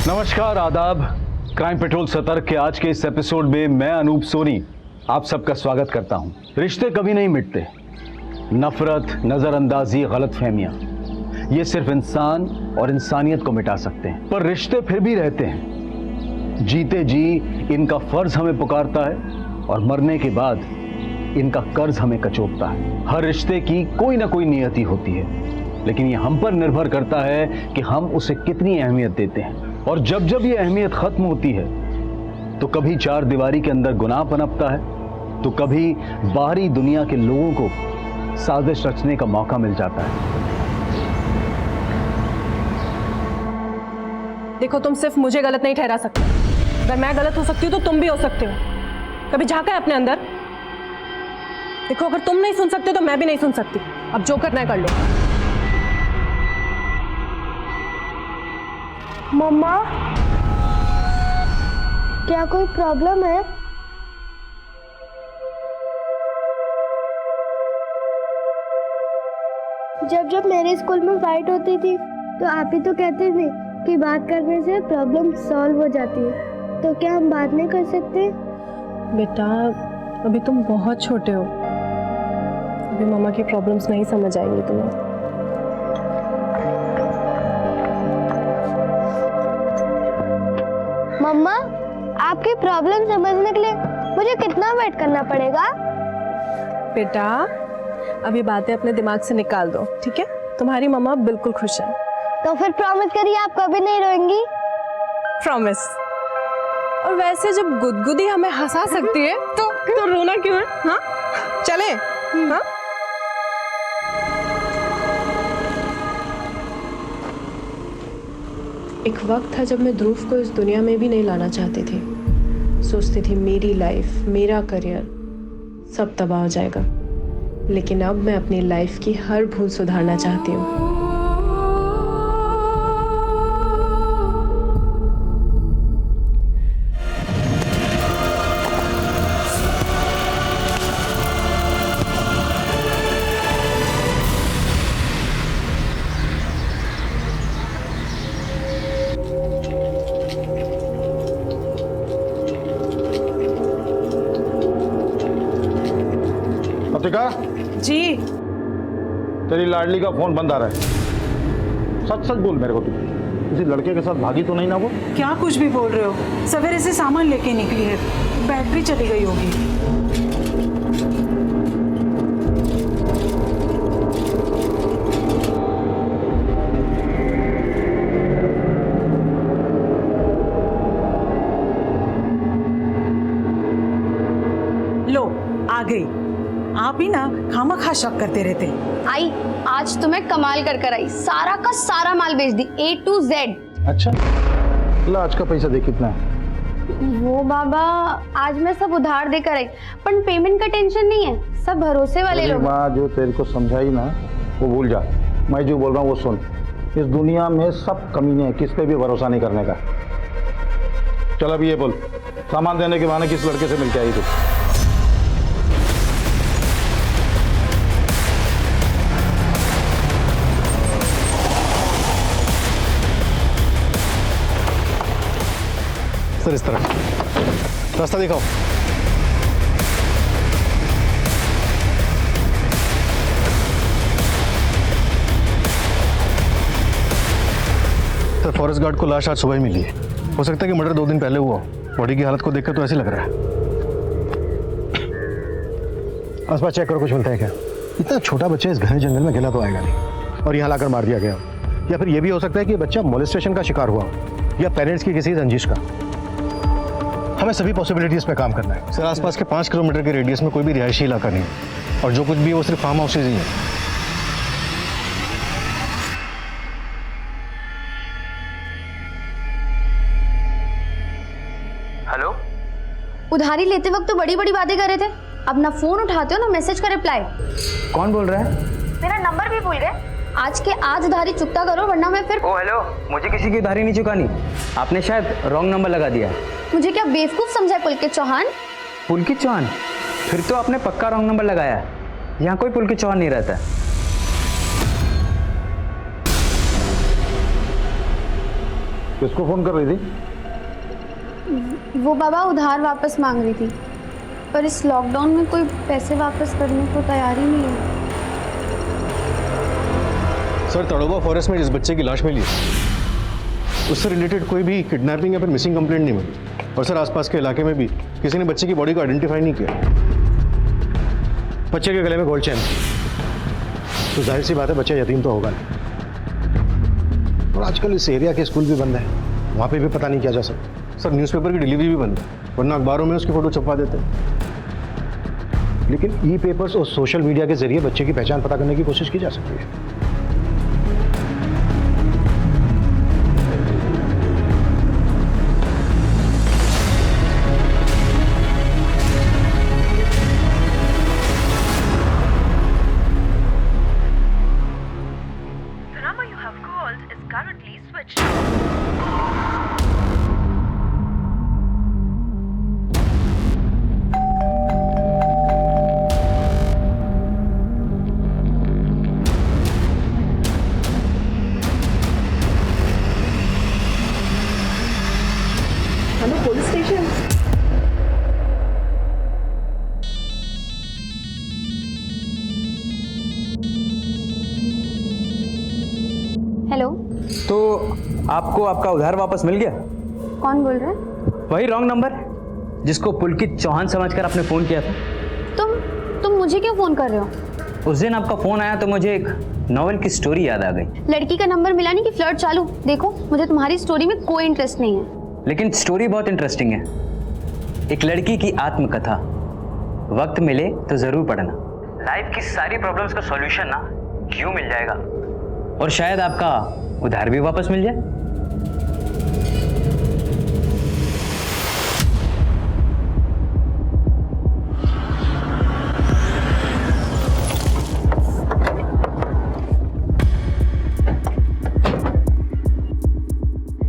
नमस्कार, आदाब। Crime petrol सतर्क के आज के इस एपिसोड में मैं अनूप सोनी आप सबका स्वागत करता हूं। रिश्ते कभी नहीं मिटते। नफरत, नजरअंदाजी, गलतफहमियां, ये सिर्फ इंसान और इंसानियत को मिटा सकते हैं, पर रिश्ते फिर भी रहते हैं। जीते जी इनका फर्ज हमें पुकारता है और मरने के बाद इनका कर्ज हमें कचोटता है। हर रिश्ते की कोई ना कोई नियति होती है, लेकिन ये हम पर निर्भर करता है कि हम उसे कितनी अहमियत देते हैं। और जब जब ये अहमियत खत्म होती है तो कभी चार दीवारी के अंदर गुनाह पनपता है, तो कभी बाहरी दुनिया के लोगों को साजिश रचने का मौका मिल जाता है। देखो, तुम सिर्फ मुझे गलत नहीं ठहरा सकते। अगर मैं गलत हो सकती हूँ तो तुम भी हो सकते हो। कभी झांका है अपने अंदर? देखो, अगर तुम नहीं सुन सकते तो मैं भी नहीं सुन सकती। अब जो करना है कर लो। मम्मा, क्या कोई प्रॉब्लम है? जब जब मेरे स्कूल में फाइट होती थी तो आप ही तो कहते थे कि बात करने से प्रॉब्लम सॉल्व हो जाती है, तो क्या हम बात नहीं कर सकते? बेटा, अभी तुम बहुत छोटे हो। अभी मामा की प्रॉब्लम्स नहीं समझ आएंगी तुम्हें। मम्मा, आपकी प्रॉब्लम समझने के लिए मुझे कितना वेट करना पड़ेगा? बेटा, अभी बातें अपने दिमाग से निकाल दो, ठीक है? तुम्हारी मम्मा बिल्कुल खुश है। तो फिर प्रॉमिस करिए आप कभी नहीं रोएंगी। प्रॉमिस। और वैसे जब गुदगुदी हमें हंसा सकती है तो रोना क्यों है? हाँ, चले। हाँ, एक वक्त था जब मैं ध्रुव को इस दुनिया में भी नहीं लाना चाहती थी। सोचती थी मेरी लाइफ, मेरा करियर सब तबाह हो जाएगा। लेकिन अब मैं अपनी लाइफ की हर भूल सुधारना चाहती हूँ। जी, तेरी लाडली का फोन बंद आ रहा है। सच सच बोल मेरे को, तू किसी लड़के के साथ भागी तो नहीं ना वो? क्या कुछ भी बोल रहे हो? सवेरे से सामान लेके निकली है, बैटरी चली गई होगी। लो, आ गई। आप ही ना खामखा शक करते रहते। आई, आज तो मैं कमाल कर आई। सारा का सारा माल बेच दी, A to Z। अच्छा, ला आज का पैसा दे कितना है? वो बाबा, आज मैं सब उधार देकर आई, पर पेमेंट का टेंशन नहीं है, सब भरोसे वाले लोग। माँ जो तेरे को समझाई ना वो भूल जा। मैं जो बोल रहा हूँ वो सुन। इस दुनिया में सब कमीने हैं, किस पे भी भरोसा नहीं करने का। चल अब ये बोल, सामान देने के बहाने किस लड़के से मिलके आई तू? सर, इस तरफ रास्ता दिखाओ। सर, फॉरेस्ट गार्ड को लाश आज सुबह ही मिली है। हो सकता है कि मर्डर 2 दिन पहले हुआ। बॉडी की हालत को देखकर तो ऐसे लग रहा है। आसपास चेक करो, कुछ मिलता है क्या? इतना छोटा बच्चा इस घने जंगल में अकेला तो आएगा नहीं, और यहाँ लाकर मार दिया गया। या फिर यह भी हो सकता है कि बच्चा मोलेस्टेशन का शिकार हुआ या पेरेंट्स की किसी रंजिश का। हमें सभी पॉसिबिलिटीज पे काम करना है। सर, आसपास के 5 किलोमीटर के रेडियस में कोई भी रिहायशी इलाका नहीं है, और जो कुछ भी है वो सिर्फ फार्म हाउसेज ही है। हेलो, उधारी लेते वक्त तो बड़ी बड़ी बातें कर रहे थे, अब ना फोन उठाते हो ना मैसेज का रिप्लाई। कौन बोल रहा है? मेरा नंबर भी भूल गए। आज के आज उधारी चुकता करो, वरना मैं फिर। ओ हेलो, मुझे किसी की उधारी नहीं चुकानी। आपने शायद रॉन्ग नंबर लगा दिया। मुझे क्या बेवकूफ समझा पुलकित चौहान? पुलकित चौहान? फिर तो आपने पक्का रॉन्ग नंबर लगाया। यहाँ कोई पुलकित चौहान नहीं रहता। किसको फ़ोन कर रही थी? वो बाबा उधार वापस मांग रही थी, पर इस लॉकडाउन में कोई पैसे वापस करने को तैयार ही नहीं है। सर, तड़ोबा फॉरेस्ट में जिस बच्चे की लाश मिली उससे रिलेटेड कोई भी किडनैपिंग या फिर मिसिंग कंप्लेंट नहीं मिली। और सर, आसपास के इलाके में भी किसी ने बच्चे की बॉडी को आइडेंटिफाई नहीं किया। बच्चे के गले में गोल्ड चेन थी, तो जाहिर सी बात है बच्चा यतीम तो होगा नहीं। और आजकल इस एरिया के स्कूल भी बंद है, वहाँ पे भी पता नहीं किया जा सकता। सर, न्यूज़पेपर की डिलीवरी भी बंद है, वरना अखबारों में उसकी फ़ोटो छपवा देते हैं। लेकिन ई पेपर्स और सोशल मीडिया के जरिए बच्चे की पहचान पता करने की कोशिश की जा सकती है। Hello, police station. हेलो, तो आपको आपका उधार वापस मिल गया? कौन बोल रहा है? वही रॉन्ग नंबर जिसको पुलकित चौहान समझकर आपने फ़ोन किया था। तुम मुझे क्यों फ़ोन कर रहे हो? उस दिन आपका फ़ोन आया तो मुझे एक नॉवेल की स्टोरी याद आ गई। लड़की का नंबर मिला नहीं कि फ्लर्ट चालू? देखो, मुझे तुम्हारी स्टोरी में कोई इंटरेस्ट नहीं है। लेकिन स्टोरी बहुत इंटरेस्टिंग है। एक लड़की की आत्मकथा। वक्त मिले तो ज़रूर पढ़ना। लाइफ की सारी प्रॉब्लम्स का सॉल्यूशन ना क्यों मिल जाएगा, और शायद आपका उधार भी वापस मिल जाए।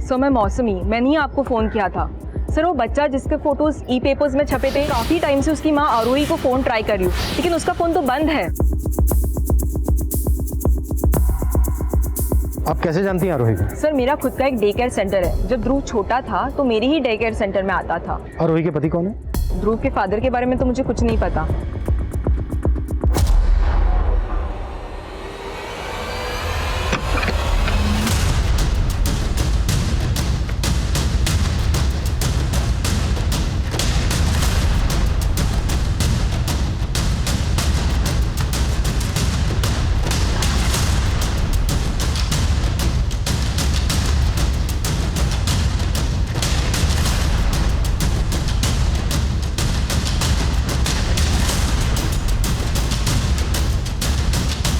सर, मैं मौसमी, मैंने ही आपको फ़ोन किया था। सर, वो बच्चा जिसके फोटोज ई पेपर्स में छपे थे, काफ़ी टाइम से उसकी माँ आरोही को फ़ोन ट्राई कर रही हूँ, लेकिन उसका फ़ोन तो बंद है। आप कैसे जानती हैं आरोही को? सर, मेरा खुद का एक डे केयर सेंटर है। जब ध्रुव छोटा था तो मेरे ही डे केयर सेंटर में आता था। आरोही के पति कौन है? ध्रुव के फादर के बारे में तो मुझे कुछ नहीं पता।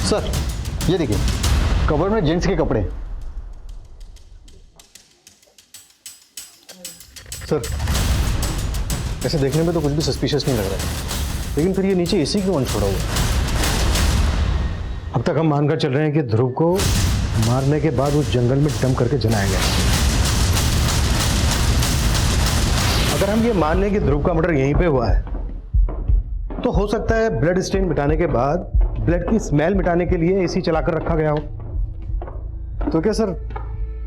सर, ये देखिए, कवर में जेंट्स के कपड़े। सर, ऐसे देखने में तो कुछ भी सस्पिशियस नहीं लग रहा है, लेकिन फिर ये नीचे एसी क्यों छोड़ा हुआ? अब तक हम मानकर चल रहे हैं कि ध्रुव को मारने के बाद उस जंगल में डंप करके जलाया गया। अगर हम ये मान लें कि ध्रुव का मर्डर यहीं पे हुआ है, तो हो सकता है ब्लड स्टेन मिटाने के बाद ब्लड की स्मेल मिटाने के लिए एसी चलाकर रखा गया हो। तो क्या सर,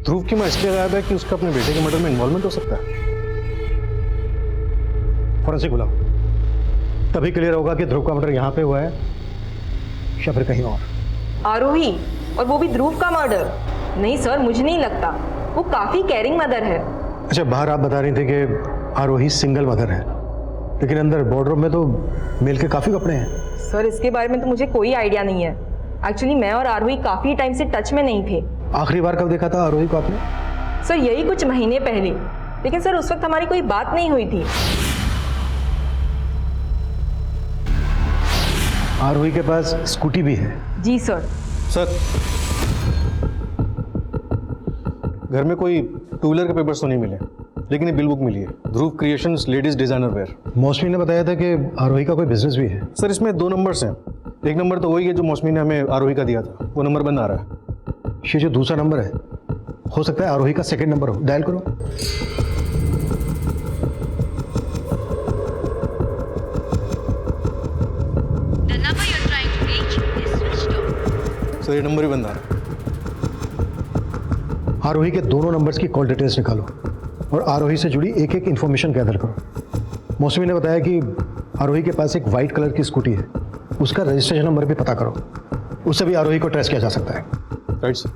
ध्रुव की मां इसलिए गायब है कि उसका अपने बेटे के मर्डर में इन्वॉल्वमेंट हो सकता है? फॉरेंसिक बुलाओ, तभी क्लियर होगा कि ध्रुव का मर्डर यहाँ पे हुआ है या फिर कहीं और। आरोही, और वो भी ध्रुव का मर्डर? नहीं सर, मुझे नहीं लगता। वो काफ़ी केयरिंग मदर है। अच्छा, बाहर आप बता रही थी कि आरोही सिंगल मदर है, लेकिन अंदर वार्डरोब में तो मेल के काफ़ी कपड़े हैं। सर, इसके बारे में तो मुझे कोई आइडिया नहीं है। एक्चुअली मैं और आरोही काफ़ी टाइम से टच में नहीं थे। आखिरी बार कब देखा था आरोही को आपने? सर, यही कुछ महीने पहले, लेकिन सर उस वक्त हमारी कोई बात नहीं हुई थी। आरोही के पास स्कूटी भी है? जी सर। सर, घर में कोई टू व्हीलर के पेपर्स तो नहीं मिले, लेकिन ये बिल बुक मिली है, ध्रुव क्रिएशंस लेडीज डिजाइनर वेयर। मौसमी ने बताया था कि आरोही का कोई बिजनेस भी है। सर, इसमें 2 नंबर्स हैं। एक नंबर तो वही है जो मौसमी ने हमें आरोही का दिया था, वो नंबर बंद आ रहा है। ये जो दूसरा नंबर है, हो सकता है आरोही का सेकंड नंबर हो। डायल करो। सर, ये नंबर ही बंद आ रहा है। आरोही के दोनों नंबर्स की कॉल डिटेल्स निकालो और आरोही से जुड़ी एक एक इन्फॉर्मेशन गैदर करो। मौसमी ने बताया कि आरोही के पास एक वाइट कलर की स्कूटी है, उसका रजिस्ट्रेशन नंबर भी पता करो, उससे भी आरोही को ट्रेस किया जा सकता है। Right sir.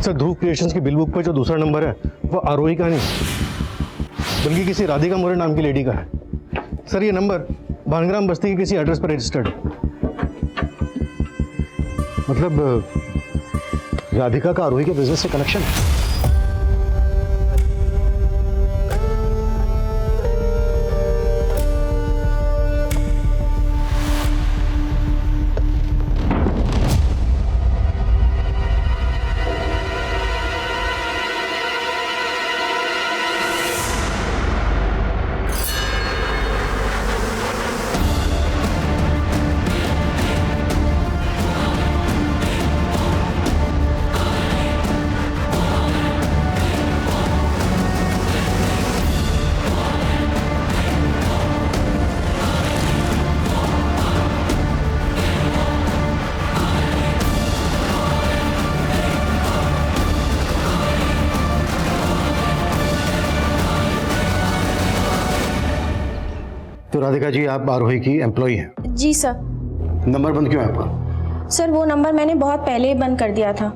सर, ध्रुव क्रिएशंस की बिल बुक पर जो दूसरा नंबर है वो आरोही का नहीं बल्कि किसी राधिका मोरे नाम की लेडी का है। सर, ये नंबर भानग्राम बस्ती के किसी एड्रेस पर रजिस्टर्ड है। मतलब राधिका का आरोही के बिजनेस से कनेक्शन है। तो राधिका जी, आप आरोही की एम्प्लॉई हैं? जी सर। नंबर बंद क्यों है आपका? सर वो नंबर मैंने बहुत पहले ही बंद कर दिया था,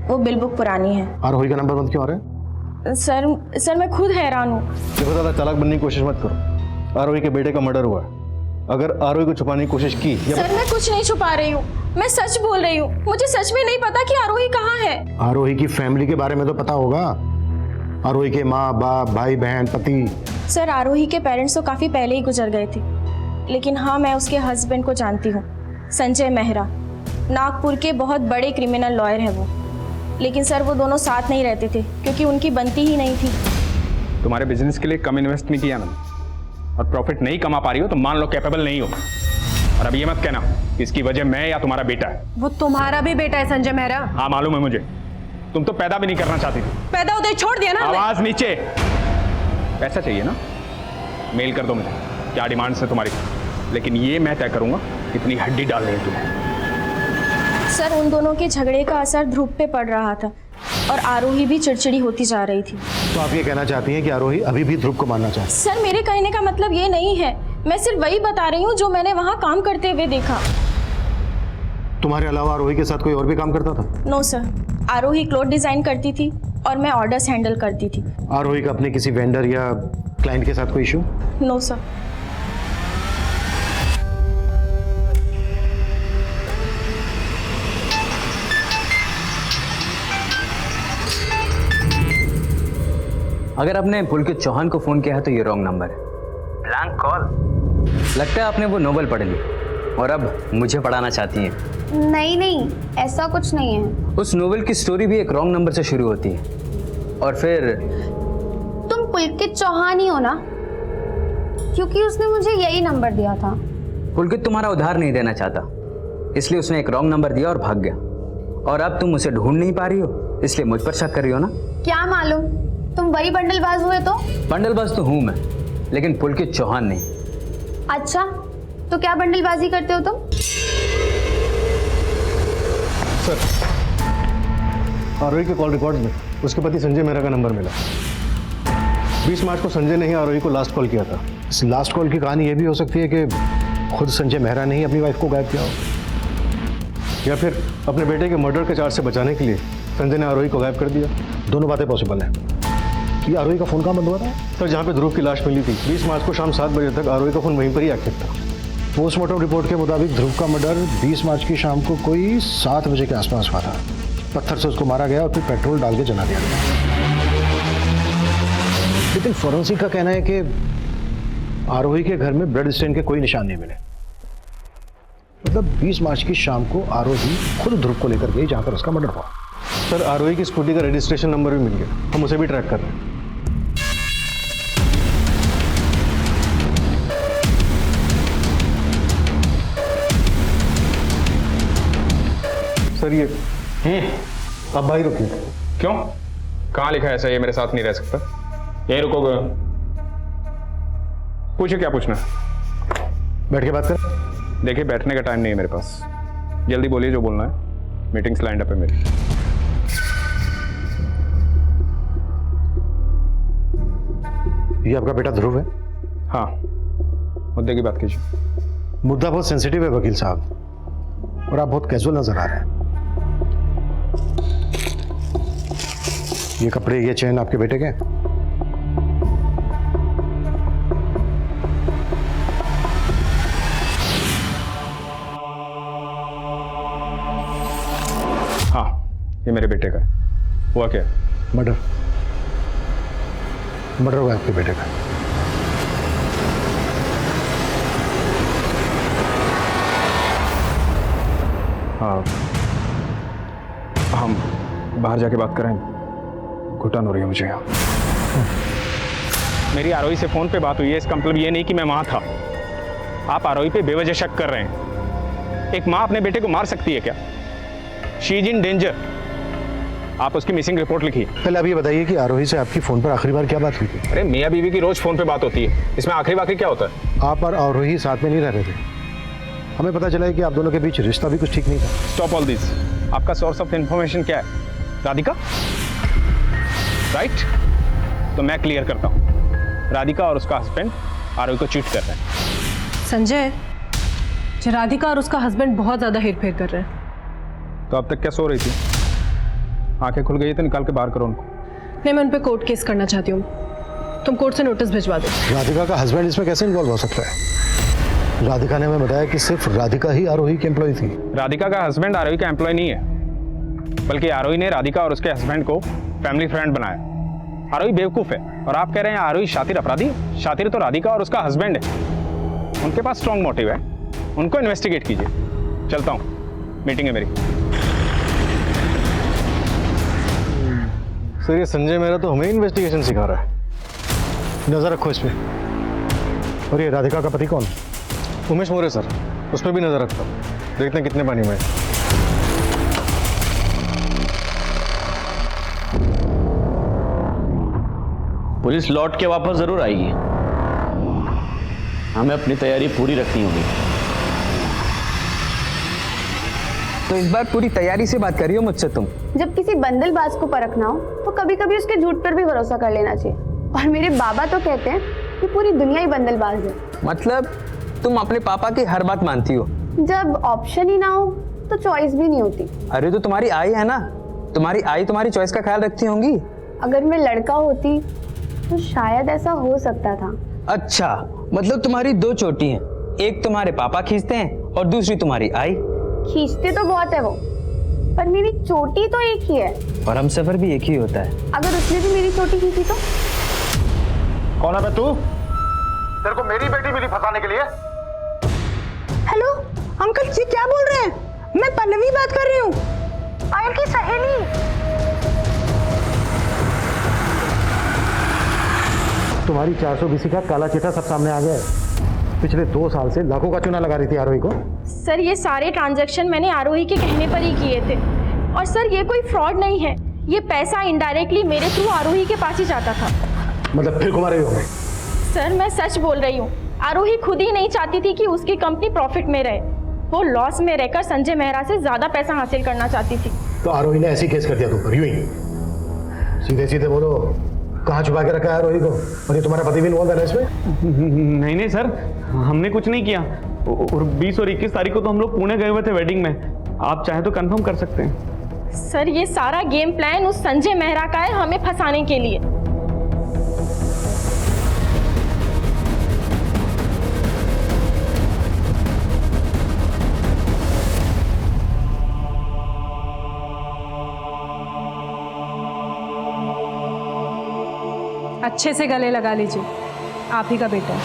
वो बिल बुक पुरानी है। आरोही का नंबर बंद क्यों आ रहा है? सर मैं खुद हैरान हूँ। देखो, ज़्यादा चालाक बनने की कोशिश मत करो। आरोही के बेटे का मर्डर हुआ है। अगर आरोही को छुपाने की कोशिश की सर मैं कुछ नहीं छुपा रही हूँ, मैं सच बोल रही हूँ। मुझे सच में नहीं पता कि आरोही कहाँ है। आरोही की फैमिली के बारे में तो पता होगा। आरोही के माँ बाप, भाई बहन, पति। सर आरोही के पेरेंट्स तो काफ़ी पहले ही गुजर गए थे, लेकिन हाँ मैं उसके हस्बैंड को जानती हूँ, संजय मेहरा। नागपुर के बहुत बड़े क्रिमिनल लॉयर है वो। लेकिन सर वो दोनों साथ नहीं रहते थे क्योंकि उनकी बनती ही नहीं थी। तुम्हारे बिजनेस के लिए कम इन्वेस्ट नहीं किया ना, और प्रॉफिट नहीं कमा पा रही हो तो मान लो कैपेबल नहीं हो। और अब ये मत कहना कि इसकी वजह मैं या तुम्हारा बेटा है। वो तुम्हारा भी बेटा है संजय मेहरा। हाँ मालूम है मुझे, तुम तो पैदा भी नहीं करना चाहती थी। पैदा होते ही छोड़ दिया ना हमने। आवाज नीचे। पैसा चाहिए ना, मेल कर दो मुझे, क्या डिमांड्स है तुम्हारी, लेकिन ये मैं तय करूंगा कितनी हड्डी डालनी है तुम्हें। सर उन दोनों के झगड़े का असर ध्रुव पे पड़ रहा था और आरोही भी चिड़चिड़ी होती जा रही थी। तो आप ये कहना चाहती हैं कि आरोही अभी भी ध्रुव को मारना चाहती है? सर मेरे कहने का मतलब ये नहीं है, मैं सिर्फ वही बता रही हूँ जो मैंने वहाँ काम करते हुए देखा। तुम्हारे अलावा आरोही के साथ कोई और भी काम करता था? नो सर, आरोही क्लोथ डिजाइन करती थी और मैं ऑर्डर्स हैंडल करती थी। आरोही का अपने किसी वेंडर या क्लाइंट के साथ कोई इशू? No sir. अगर आपने पुलकित चौहान को फोन किया है तो ये रॉन्ग नंबर है। Blank call. लगता है आपने वो नोवेल पढ़ ली और अब मुझे पढ़ाना चाहती हैं। नहीं नहीं, ऐसा कुछ नहीं है। उस नोवेल की स्टोरी भी एक रॉन्ग नंबर से शुरू होती है और फिर तुम पुलकित चौहान ही हो ना? क्योंकि उसने मुझे यही नंबर दिया था। पुलकित तुम्हारा उधार नहीं देना चाहता, इसलिए उसने एक रॉन्ग नंबर दिया और भाग गया। और अब तुम उसे ढूंढ नहीं पा रही हो, इसलिए मुझ पर शक कर रही हो ना? क्या मालूम, तुम बड़ी बंडलबाज हुए तो। बंडलबाज तो हूं मैं, लेकिन पुलकित चौहान नहीं। अच्छा, तो क्या बंडलबाजी करते हो तुम? सर, आरोही के कॉल रिकॉर्ड में उसके पति संजय मेहरा का नंबर मिला। 20 मार्च को संजय ने ही आरोही को लास्ट कॉल किया था। इस लास्ट कॉल की कहानी यह भी हो सकती है कि खुद संजय मेहरा ने ही अपनी वाइफ को गायब किया हो, या फिर अपने बेटे के मर्डर के चार्ज से बचाने के लिए संजय ने आरोही को गायब कर दिया। दोनों बातें पॉसिबल हैं। कि आरोही का फोन कहाँ बंद हुआ था? सर, जहाँ पे ध्रुव की लाश मिली थी 20 मार्च को शाम 7 बजे तक आरोही का फोन वहीं पर ही एक्टिव था। पोस्टमार्टम रिपोर्ट के मुताबिक ध्रुव का मर्डर 20 मार्च की शाम को कोई 7 बजे के आसपास हुआ था। पत्थर से उसको मारा गया और फिर पेट्रोल डाल के जला दिया गया। लेकिन फोरेंसिक का कहना है कि आरोही के घर में ब्लड स्टेन के कोई निशान नहीं मिले। मतलब 20 मार्च की शाम को आरोही खुद ध्रुव को लेकर गई जहां पर उसका मर्डर हुआ। सर, आरोही की स्कूटी का रजिस्ट्रेशन नंबर भी मिल गया, हम उसे भी ट्रैक कर रहे हैं। सर, ये आप भाई रुकिए। क्यों, कहाँ लिखा है ऐसा ये मेरे साथ नहीं रह सकता? यहीं रुकोगे? पूछो क्या पूछना। बैठ के बात कर। देखिए बैठने का टाइम नहीं है मेरे पास, जल्दी बोलिए जो बोलना है, मीटिंग्स लाइंड अप है मेरी। ये आपका बेटा ध्रुव है? हाँ, मुद्दे की बात कीजिए। मुद्दा बहुत सेंसिटिव है वकील साहब, और आप बहुत कैजुअल नजर आ रहे हैं। ये कपड़े, ये चेन आपके बेटे के? हाँ, ये मेरे बेटे का है। हुआ क्या? मर्डर हुआ आपके बेटे का। हाँ, हम बाहर जाके बात करें, घुटन हो रही है मुझे यहाँ। मेरी आरोही से फोन पे बात हुई है, इसका मतलब ये नहीं कि मैं वहां था। आप आरोही पे बेवजह शक कर रहे हैं। एक माँ अपने बेटे को मार सकती है क्या? She is in danger. आप उसकी मिसिंग रिपोर्ट लिखिए। पहले आप ये बताइए कि आरोही से आपकी फोन पर आखिरी बार क्या बात हुई थी? अरे मियाँ बीवी की रोज फोन पे बात होती है, इसमें आखिरी बाखिरी क्या होता है? आप और आरोही साथ में नहीं रह रहे थे। हमें पता चला है कि आप दोनों के बीच रिश्ता भी कुछ ठीक नहीं था। Stop all this. आपका सोर्स ऑफ इंफॉर्मेशन क्या है? राधिका? राइट? तो मैं क्लियर करता हूँ, राधिका और उसका हस्बैंड आरोही को चीट कर रहे हैं। संजय, राधिका और उसका हस्बैंड बहुत ज्यादा हेरफेर कर रहे हैं। तो अब तक क्या सो रही थी? आंखें खुल गई तो निकाल के बाहर करो उनको। मैं उन पे कोर्ट केस करना चाहती हूँ, तुम कोर्ट से नोटिस भिजवा दो। राधिका का हस्बैंड इसमें कैसे इन्वॉल्व हो सकता है? राधिका ने हमें बताया कि सिर्फ राधिका ही आरोही की एम्प्लॉय थी। राधिका का हस्बैंड आरोही का एम्प्लॉय नहीं है, बल्कि आरोही ने राधिका और उसके हस्बैंड को फैमिली फ्रेंड बनाया। आरोही बेवकूफ है और आप कह रहे हैं आरोही शातिर अपराधी? शातिर तो राधिका और उसका हस्बैंड है। उनके पास स्ट्रॉन्ग मोटिव है, उनको इन्वेस्टिगेट कीजिए। चलता हूँ, मीटिंग है मेरी। सर ये संजय मेहरा तो हमें इन्वेस्टिगेशन सिखा रहा है। नजर रखो इस पे। और ये राधिका का पति कौन? उमेश मोरे सर, उस पर भी नजर रखता हूँ, देखते हैं कितने पानी में है। पुलिस लौट के वापस जरूर आएगी, हमें अपनी तैयारी पूरी रखनी होगी। तो इस बार पूरी तैयारी से बात कर रही हो मुझसे तुम? जब किसी बंदलबाज को परखना हो तो कभी कभी उसके झूठ पर भी भरोसा कर लेना चाहिए। और मेरे बाबा तो कहते हैं कि पूरी दुनिया ही बंदलबाज है। मतलब तुम अपने पापा की हर बात मानती हो? जब ऑप्शन ही ना हो तो चॉइस भी नहीं होती। अरे तो तुम्हारी आई है ना, तुम्हारी आई तुम्हारी चॉइस का ख्याल रखती होंगी। अगर मैं लड़का होती तो शायद ऐसा हो सकता था। अच्छा, मतलब तुम्हारी दो चोटी हैं, एक तुम्हारे पापा खींचते हैं और दूसरी तुम्हारी आई। खींचते तो बहुत है वो, पर मेरी चोटी तो एक ही है। और हम सफर भी एक ही होता है। अगर उसने भी मेरी चोटी खींची तो? कौन है बे तू? तेरे को मेरी बेटी मिली फंसाने के लिए? हेलो अंकल जी, क्या बोल रहे हैं? मैं पल्लवी बात कर रही हूँ, पायल की सहेली। तुम्हारी 420 का काला चिट्ठा सब सामने आ गया है। पिछले 2 साल से लाखों का चूना लगा रही थी आरोही को। सर ये सारे ट्रांजैक्शन मैंने आरोही के कहने पर ही किए थे, और सर ये कोई फ्रॉड नहीं है, ये पैसा इनडायरेक्टली मेरे थ्रू आरोही के पास ही जाता था। मतलब फिर घुमा रही हो? सर मैं सच बोल रही हूँ, आरोही खुद ही नहीं चाहती थी कि उसकी कंपनी प्रॉफिट में रहे, वो लॉस में रहकर संजय मेहरा से ज्यादा पैसा हासिल करना चाहती थी। तो आरोही ने ऐसी केस कर दिया तुम पर, यूं ही? सीधे सीधे बोलो, कहाँ छुपा के रखा है आरोही को? और ये तुम्हारा पति भी इन्वॉल्व है इसमें? नहीं सर, हमने कुछ नहीं किया। और 20 और 21 तारीख को तो हम लोग पुणे गए हुए थे वेडिंग में, आप चाहे तो कंफर्म कर सकते हैं। सर ये सारा गेम प्लान उस संजय मेहरा का है, हमें फंसाने के लिए। अच्छे से गले लगा लीजिए, आप ही का बेटा है।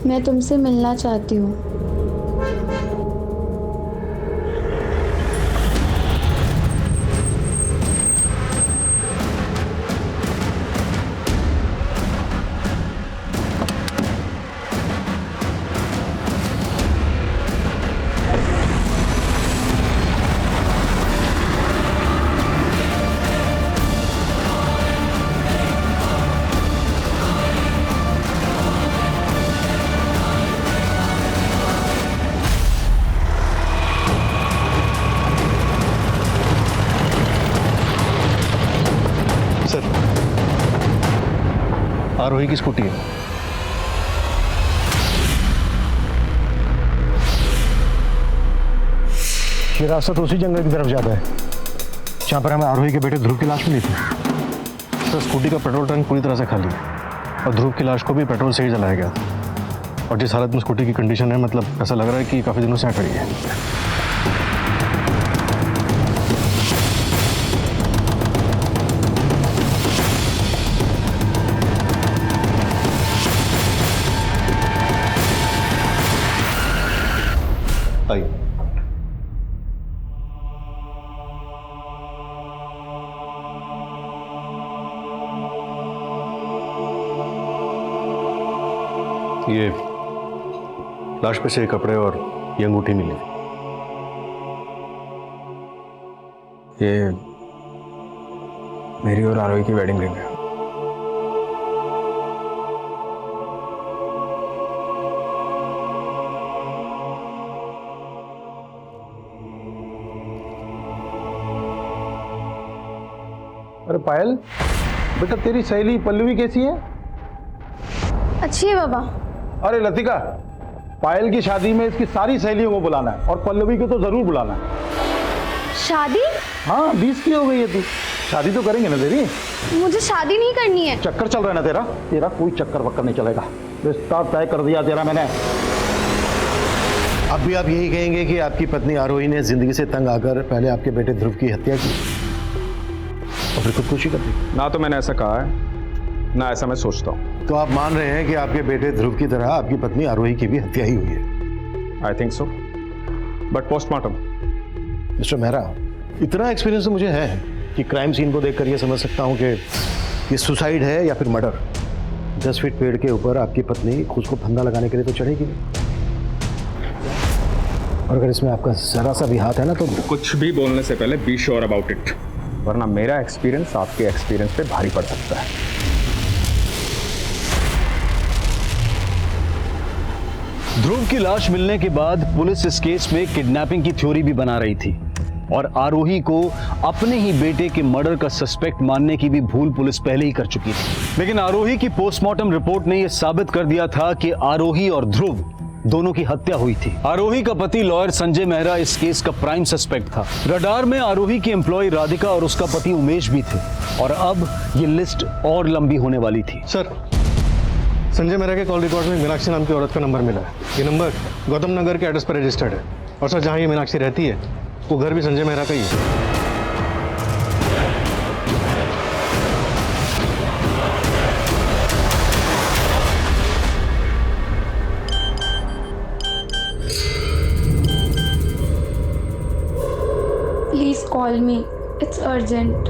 मैं तुमसे मिलना चाहती हूँ। आरोही की स्कूटी है। ये रास्ता तो उसी जंगल की तरफ जाता है जहाँ पर हमें आरोही के बेटे ध्रुव की लाश मिली थी। तो स्कूटी का पेट्रोल टैंक पूरी तरह से खाली है और ध्रुव की लाश को भी पेट्रोल से ही जलाया गया। और जिस हालत में स्कूटी की कंडीशन है, मतलब ऐसा लग रहा है कि काफ़ी दिनों से यहाँ खड़ी है। आइए। ये लाश पे से ये कपड़े और ये अंगूठी मिली। ये मेरी और आरोही की वेडिंग रिंग है। अरे पायल, बेटा तेरी सहेली पल्लवी कैसी है? अच्छी है बाबा। अरे लतिका, पायल की शादी में इसकी सारी सहेलियों को बुलाना है और पल्लवी को तो जरूर बुलाना है। शादी? हाँ, 20 की हो गई है तू। शादी तो करेंगे ना तेरी? मुझे शादी नहीं करनी है। चक्कर चल रहा है ना तेरा? तेरा कोई चक्कर वक्कर नहीं चलेगा। रिश्ता तय कर दिया तेरा मैंने। अब भी आप यही कहेंगे कि आपकी पत्नी आरोही ने जिंदगी से तंग आकर पहले आपके बेटे ध्रुव की हत्या की और फिर खुदकुशी कर दी? ना तो मैंने ऐसा कहा है, ना ऐसा मैं सोचता हूँ। तो आप मान रहे हैं कि आपके बेटे ध्रुव की तरह आपकी पत्नी आरोही की भी हत्या ही हुई है? I think so, but postmortem. Mister Mehra, इतना एक्सपीरियंस तो मुझे है कि क्राइम सीन को देखकर ये समझ सकता हूँ कि ये सुसाइड है या फिर मर्डर। 10 फीट पेड़ के ऊपर आपकी पत्नी खुद को फंदा लगाने के लिए तो चढ़ेगी नहीं। और अगर इसमें आपका जरा सा भी हाथ है ना तो कुछ भी बोलने से पहले बी श्योर अबाउट इट, वरना मेरा एक्सपीरियंस आपके एक्सपीरियंस पे भारी पड़ सकता है। ध्रुव की लाश मिलने के बाद पुलिस इस केस में किडनैपिंग की थ्योरी भी बना रही थी और आरोही को अपने ही बेटे के मर्डर का सस्पेक्ट मानने की भी भूल पुलिस पहले ही कर चुकी थी। लेकिन आरोही की पोस्टमार्टम रिपोर्ट ने यह साबित कर दिया था कि आरोही और ध्रुव दोनों की हत्या हुई थी। आरोही का पति लॉयर संजय मेहरा इस केस का प्राइम सस्पेक्ट था। रडार में आरोही की एम्प्लॉय राधिका और उसका पति उमेश भी थे और अब ये लिस्ट और लंबी होने वाली थी। सर, संजय मेहरा के कॉल रिकॉर्ड में मीनाक्षी नाम की औरत का नंबर मिला है। ये नंबर गौतम नगर के एड्रेस पर रजिस्टर्ड है और सर जहाँ ये मीनाक्षी रहती है वो घर भी संजय मेहरा का ही है। Please call me. It's urgent.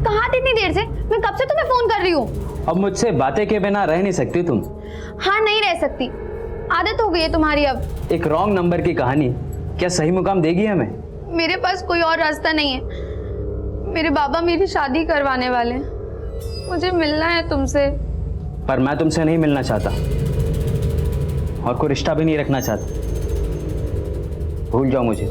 कहाँ थे इतनी देर से? मैं कब से तुम्हें फोन कर रही हूँ। अब मुझसे बातें के बिना रह नहीं सकती तुम? हाँ, नहीं रह सकती। आदत हो गई है तुम्हारी अब। एक रॉन्ग नंबर की कहानी क्या सही मुकाम देगी हमें? मेरे पास कोई और रास्ता नहीं है। मेरे बाबा मेरी शादी करवाने वाले हैं। मुझे मिलना है तुमसे। पर मैं तुमसे नहीं मिलना चाहता और कोई रिश्ता भी नहीं रखना चाहता। भूल जाओ मुझे।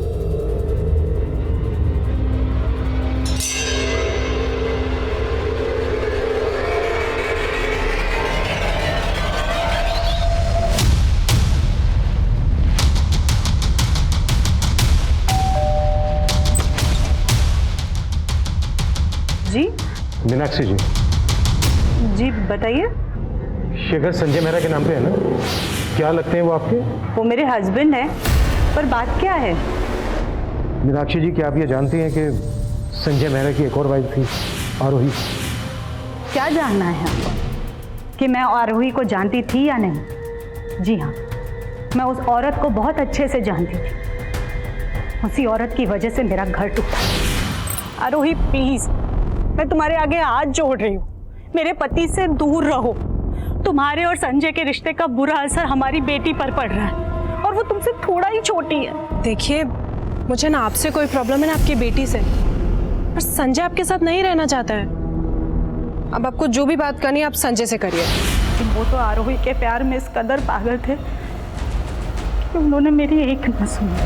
जी मीनाक्षी जी। जी बताइए। शेखर संजय मेहरा के नाम पे है ना? क्या लगते हैं वो आपके? वो मेरे हस्बैंड हैं, पर बात क्या है? मीनाक्षी जी, क्या आप ये जानती हैं कि संजय मेहरा की एक और वाइफ थी, आरोही? क्या जानना है आपको कि मैं आरोही को जानती थी या नहीं? जी हाँ, मैं उस औरत को बहुत अच्छे से जानती थी। उसी औरत की वजह से मेरा घर टूटा। आरोही प्लीज, मैं तुम्हारे आगे हाथ जोड़ रही हूँ, मेरे पति से दूर रहो। तुम्हारे और संजय के रिश्ते का बुरा असर हमारी बेटी पर पड़ रहा है और वो तुमसे थोड़ा ही छोटी है। देखिए, मुझे ना आपसे कोई प्रॉब्लम है ना आपकी बेटी से, पर संजय आपके साथ नहीं रहना चाहता है। अब आपको जो भी बात करनी है आप संजय से करिए। वो तो आरोही के प्यार में इस कदर पागल थे कि उन्होंने मेरी एक न सुनी।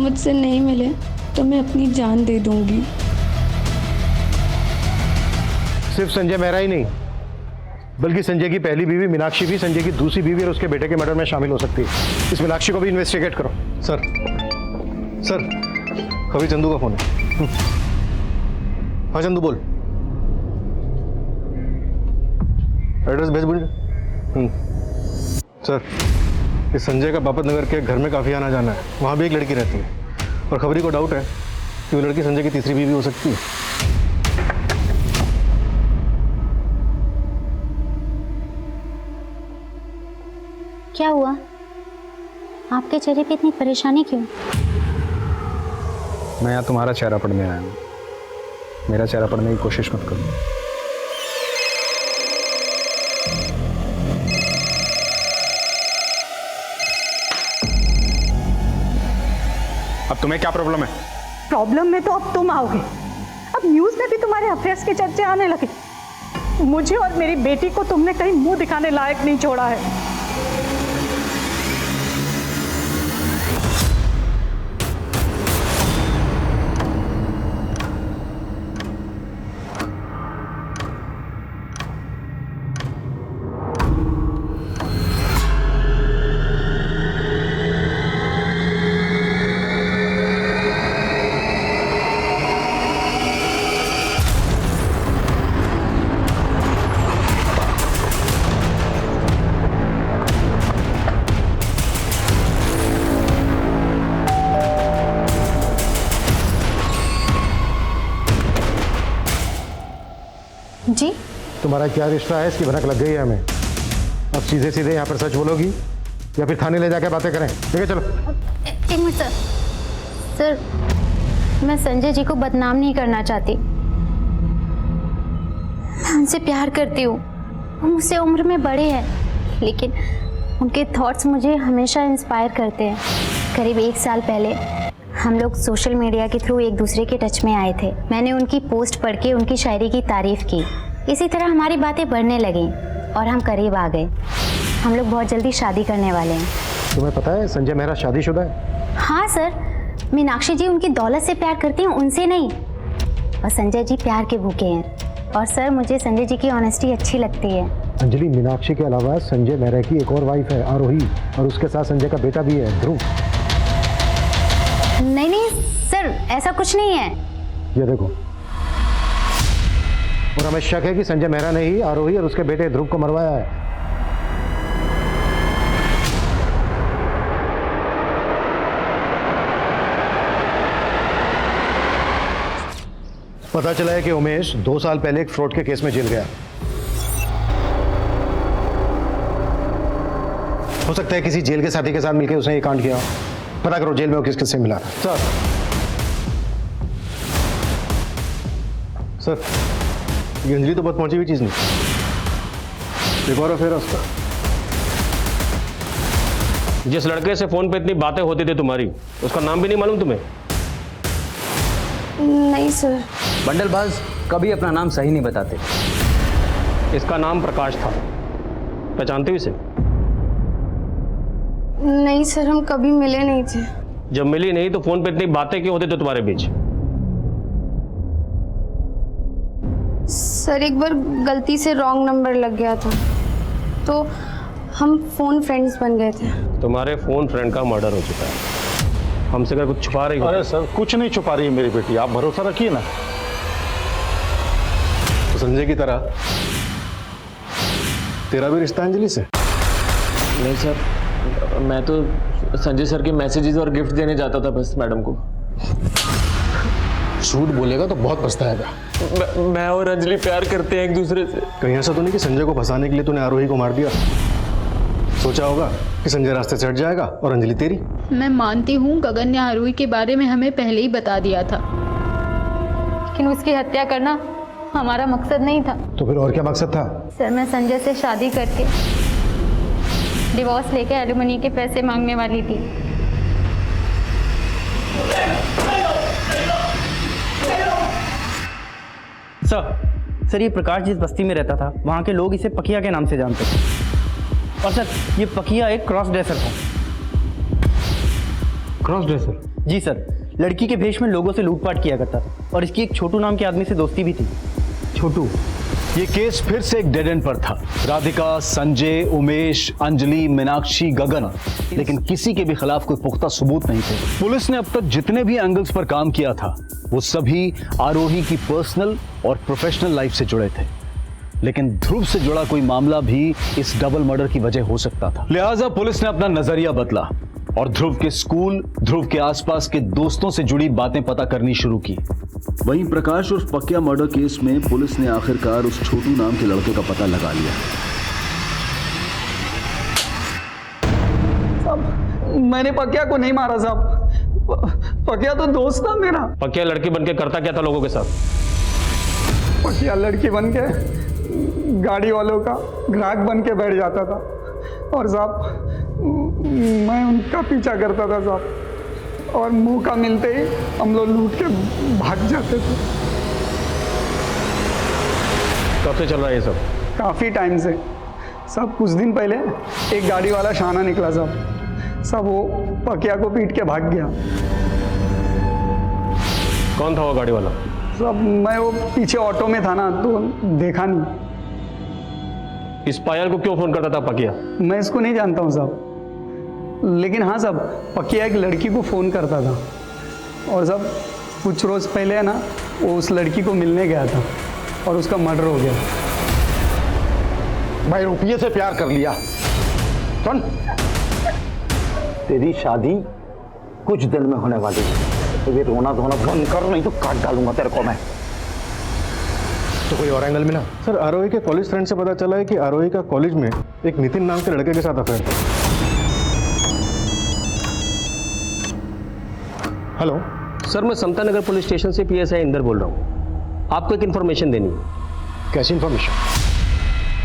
मुझसे नहीं मिले तो मैं अपनी जान दे दूंगी। सिर्फ संजय मेहरा ही नहीं, बल्कि संजय की पहली बीवी मीनाक्षी भी संजय की दूसरी बीवी और उसके बेटे के मर्डर में शामिल हो सकती है। इस मीनाक्षी को भी इन्वेस्टिगेट करो। सर कभी चंदू का फोन है। हाँ चंदू बोल। एड्रेस भेज बोल। सर इस संजय का बापत नगर के घर में काफ़ी आना जाना है, वहाँ भी एक लड़की रहती है और खबरी को डाउट है कि वो लड़की संजय की तीसरी बीवी हो सकती है। क्या हुआ? आपके चेहरे पे इतनी परेशानी क्यों? मैं यहाँ तुम्हारा चेहरा पढ़ने आया हूँ, मेरा चेहरा पढ़ने की कोशिश मत करो। अब तुम्हें क्या प्रॉब्लम है? प्रॉब्लम में तो अब तुम आओगे। अब न्यूज़ में भी तुम्हारे अफेयर्स के चर्चे आने लगे। मुझे और मेरी बेटी को तुमने कहीं मुंह दिखाने लायक नहीं छोड़ा है। जी तुम्हारा क्या रिश्ता है, इसकी भनक लग गई है हमें। अब सीधे सीधे यहाँ पर सच बोलोगी या फिर थाने ले जाकर बातें करें? ठीक है चलो। एक मिनट सर। सर मैं संजय जी को बदनाम नहीं करना चाहती, मैं उनसे प्यार करती हूँ। वो मुझसे उम्र में बड़े हैं, लेकिन उनके थॉट्स मुझे हमेशा इंस्पायर करते हैं। करीब 1 साल पहले हम लोग सोशल मीडिया के थ्रू एक दूसरे के टच में आए थे। मैंने उनकी पोस्ट पढ़ के उनकी शायरी की तारीफ की। इसी तरह हमारी बातें बढ़ने लगीं और हम करीब आ गए। हम लोग बहुत जल्दी शादी करने वाले हैं। तुम्हें पता है संजय मेहरा शादीशुदा है? हाँ सर, मीनाक्षी जी उनकी दौलत से प्यार करती हैं, उनसे नहीं। और संजय जी प्यार के भूखे हैं। और सर मुझे संजय जी की ऑनेस्टी अच्छी लगती है। अंजलि, मीनाक्षी के अलावा संजय मेहरा की एक और वाइफ है आरोही, और उसके साथ संजय का बेटा भी है ध्रुव। नहीं नहीं सर, ऐसा कुछ नहीं है। ये देखो, और हमें शक है कि संजय मेहरा ने ही आरोही और उसके बेटे ध्रुव को मरवाया है। पता चला है कि उमेश 2 साल पहले एक फ्रॉड के केस में जेल गया। हो सकता है किसी जेल के साथी के साथ मिलकर उसने ये कांड किया। पता करो जेल में वो किस किस से मिला था। सर ये अंजलि तो बहुत पहुंची हुई चीज नहीं। एक और अफेयर है उसका। जिस लड़के से फोन पे इतनी बातें होती थी तुम्हारी, उसका नाम भी नहीं मालूम तुम्हें? नहीं सर। बंडलबाज कभी अपना नाम सही नहीं बताते। इसका नाम प्रकाश था, पहचानते हो इसे? नहीं सर, हम कभी मिले नहीं थे। जब मिली नहीं तो फोन पे इतनी बातें क्यों होती थी तुम्हारे बीच? सर एक बार गलती से रॉन्ग नंबर लग गया था, तो हम फोन फ्रेंड्स बन गए थे। तुम्हारे फोन फ्रेंड का मर्डर हो चुका है। हमसे अगर कुछ छुपा रही हो? अरे सर कुछ नहीं छुपा रही है मेरी बेटी, आप भरोसा रखिए ना। तो संजय की तरह तेरा भी रिश्ता अंजलि से? नहीं सर, मैं तो संजय सर के मैसेजेस और गिफ्ट देने जाता था बस मैडम को। झूठ बोलेगा तो बहुत पछताएगा। मैं और अंजलि प्यार करते हैं एक दूसरे से। कहीं ऐसा तो नहीं कि संजय को फंसाने के लिए तूने आरोही को मार दिया? सोचा होगा कि संजय रास्ते से हट जाएगा और अंजलि तेरी। मैं मानती हूँ गगन ने आरोही के बारे में हमें पहले ही बता दिया था, लेकिन उसकी हत्या करना हमारा मकसद नहीं था। तो फिर और क्या मकसद था? सर मैं संजय से शादी करके डिवोर्स लेके एलिमनी के पैसे मांगने वाली थी। सर ये प्रकाश जिस बस्ती में रहता था वहाँ के लोग इसे पकिया के नाम से जानते थे। और सर ये पकिया एक क्रॉस ड्रेसर था। Cross dresser? जी सर, लड़की के भेष में लोगों से लूटपाट किया करता था और इसकी एक छोटू नाम के आदमी से दोस्ती भी थी। छोटू, ये केस फिर से एक डेड एंड पर था। राधिका, संजय, उमेश, अंजलि, मीनाक्षी, गगन, लेकिन किसी के भी खिलाफ कोई पुख्ता सबूत नहीं थे। पुलिस ने अब तक जितने भी एंगल्स पर काम किया था वो सभी आरोही की पर्सनल और प्रोफेशनल लाइफ से जुड़े थे, लेकिन ध्रुव से जुड़ा कोई मामला भी इस डबल मर्डर की वजह हो सकता था। लिहाजा पुलिस ने अपना नजरिया बदला और ध्रुव के स्कूल, ध्रुव के आसपास के दोस्तों से जुड़ी बातें पता करनी शुरू की। वहीं प्रकाश और पकिया मर्डर केस में पुलिस ने आखिरकार उस छोटू नाम के लड़के का पता लगा लिया। साहब, मैंने पकिया को नहीं मारा साहब, पकिया तो दोस्त था मेरा। पकिया लड़की बनके करता क्या था लोगों के साथ? पकिया लड़की बन के गाड़ी वालों का ग्राहक बन के बैठ जाता था और साहब मैं उनका पीछा करता था साहब, और मौका मिलते ही हम लोग लूट के भाग जाते थे। कब से चल रहा है ये सब? काफ़ी टाइम से सब। कुछ दिन पहले एक गाड़ी वाला शाना निकला साहब, सब वो पकिया को पीट के भाग गया। कौन था वो गाड़ी वाला? सब मैं वो पीछे ऑटो में था ना, तो देखा नहीं। इस पायल को क्यों फोन करता था पकिया? मैं इसको नहीं जानता हूँ साहब, लेकिन हाँ साहब, पकिया एक लड़की को फ़ोन करता था और सब कुछ रोज़ पहले है ना वो उस लड़की को मिलने गया था और उसका मर्डर हो गया। भाई रुपये से प्यार कर लिया। सुन, तेरी शादी कुछ दिन में होने वाली है, तो ये रोना धोना बंद कर, नहीं तो काट डालूंगा तेरे को मैं। तो कोई और एंगल मिला? सर, आरोही के कॉलेज फ्रेंड से पता चला है कि आरोही का कॉलेज में एक नितिन नाम के लड़के के साथ अफेयर था। हेलो सर, मैं समता नगर पुलिस स्टेशन से PSI इंदर बोल रहा हूँ। आपको एक इन्फॉर्मेशन देनी है। कैसी इन्फॉर्मेशन?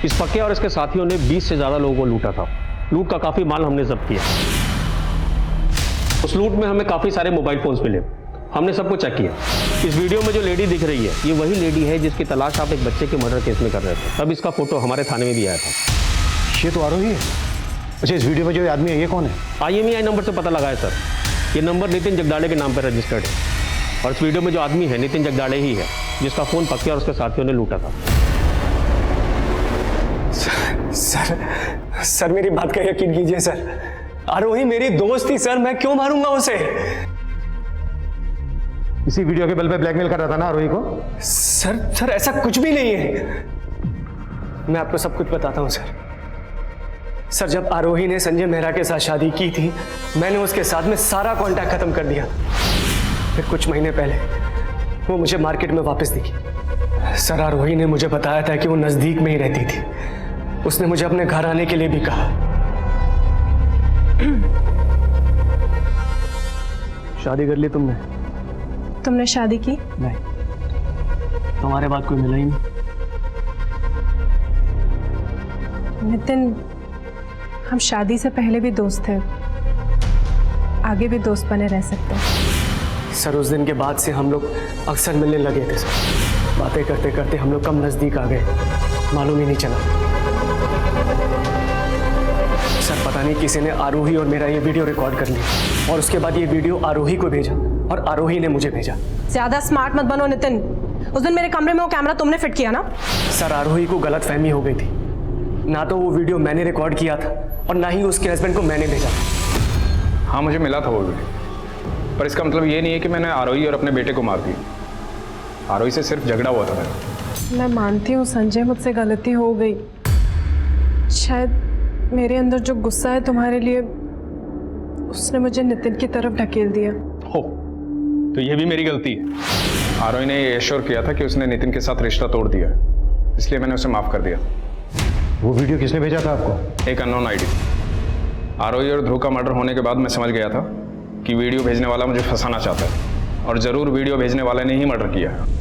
इस पक्के और इसके साथियों ने 20 से ज़्यादा लोगों को लूटा था। लूट का काफ़ी माल हमने जब्त किया। उस लूट में हमें काफ़ी सारे मोबाइल फोन्स मिले, हमने सबको चेक किया। इस वीडियो में जो लेडी दिख रही है, ये वही लेडी है जिसकी तलाश आप एक बच्चे के मर्डर केस में कर रहे थे। तब इसका फोटो हमारे थाने में भी आया था। ये तो आरोही है। अच्छा, इस वीडियो में जो आदमी है ये कौन है? IMEI नंबर से पता लगा है सर। ये नंबर नितिन जगदाड़े के नाम पर रजिस्टर्ड है और इस वीडियो में जो आदमी है नितिन जगदाड़े ही है जिसका फोन पक्के और उसके साथियों ने लूटा था। सर मेरी बात का यकीन कीजिए सर, आरोही मेरी दोस्त थी सर, मैं क्यों मारूंगा उसे? इसी वीडियो के बल पे ब्लैकमेल कर रहा था ना आरोही को? सर ऐसा कुछ भी नहीं है। मैं आपको सब कुछ बताता हूँ सर, जब आरोही ने संजय मेहरा के साथ शादी की थी, मैंने उसके साथ में सारा कांटेक्ट खत्म कर दिया। फिर कुछ महीने पहले वो मुझे मार्केट में वापस दिखी। सर, आरोही ने मुझे बताया था कि वो नजदीक में ही रहती थी। उसने मुझे अपने घर आने के लिए भी कहा। शादी कर ली तुमने? तुमने शादी की? नहीं, तुम्हारे बाद कोई मिला ही नहीं। नितिन, हम शादी से पहले भी दोस्त थे, आगे भी दोस्त बने रह सकते हैं। सर, उस दिन के बाद से हम लोग अक्सर मिलने लगे थे सर। बातें करते करते हम लोग कम नज़दीक आ गए, मालूम ही नहीं चला। सर, पता नहीं किसी ने आरोही और मेरा ये वीडियो रिकॉर्ड कर लिया और उसके बाद ये वीडियो आरोही को भेजा और आरोही ने मुझे भेजा। ज्यादा स्मार्ट मत बनो नितिन। उस दिन मेरे कमरे में वो कैमरा तुमने फिट किया ना? सर, आरोही को गलतफहमी हो गई थी। ना तो वो वीडियो मैंने रिकॉर्ड किया था और ना ही उसके हस्बैंड को मैंने भेजा। हाँ, मुझे मिला था वो वीडियो, पर इसका मतलब ये नहीं है कि मैंने आरोही और अपने बेटे को मार दिया। आरोही से सिर्फ झगड़ा हुआ था मेरा। मैं मानती हूँ संजय, मुझसे गलती हो गई। शायद मेरे अंदर जो गुस्सा है तुम्हारे लिए, उसने मुझे नितिन की तरफ ढकेल दिया। हो, तो ये भी मेरी गलती है। आरोही ने ये एश्योर किया था कि उसने नितिन के साथ रिश्ता तोड़ दिया, इसलिए मैंने उसे माफ कर दिया। वो वीडियो किसने भेजा था आपको? एक अननोन आईडी। आरोही और ध्रुव का मर्डर होने के बाद मैं समझ गया था कि वीडियो भेजने वाला मुझे फंसाना चाहता है, और जरूर वीडियो भेजने वाले ने ही मर्डर किया है।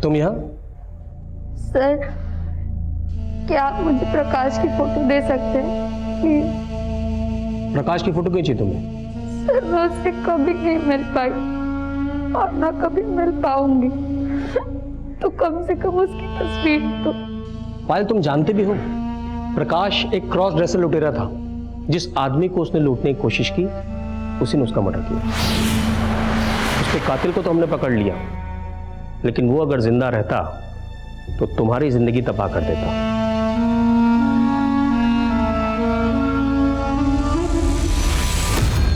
तुम यहाँ? सर, क्या आप मुझे प्रकाश की फोटो दे सकते हैं प्लीज? प्रकाश की फोटो क्यों चाहिए तुम्हें? सर, मैं उससे कभी नहीं मिल पाई और ना कभी मिल पाऊंगी, तो कम से कम उसकी तस्वीर तो। पायल, तुम जानते भी हो प्रकाश एक क्रॉस ड्रेसर लुटेरा था। जिस आदमी को उसने लूटने की कोशिश की उसी ने उसका मर्डर किया। उसके कातिल को तो हमने पकड़ लिया, लेकिन वो अगर जिंदा रहता तो तुम्हारी जिंदगी तबाह कर देता।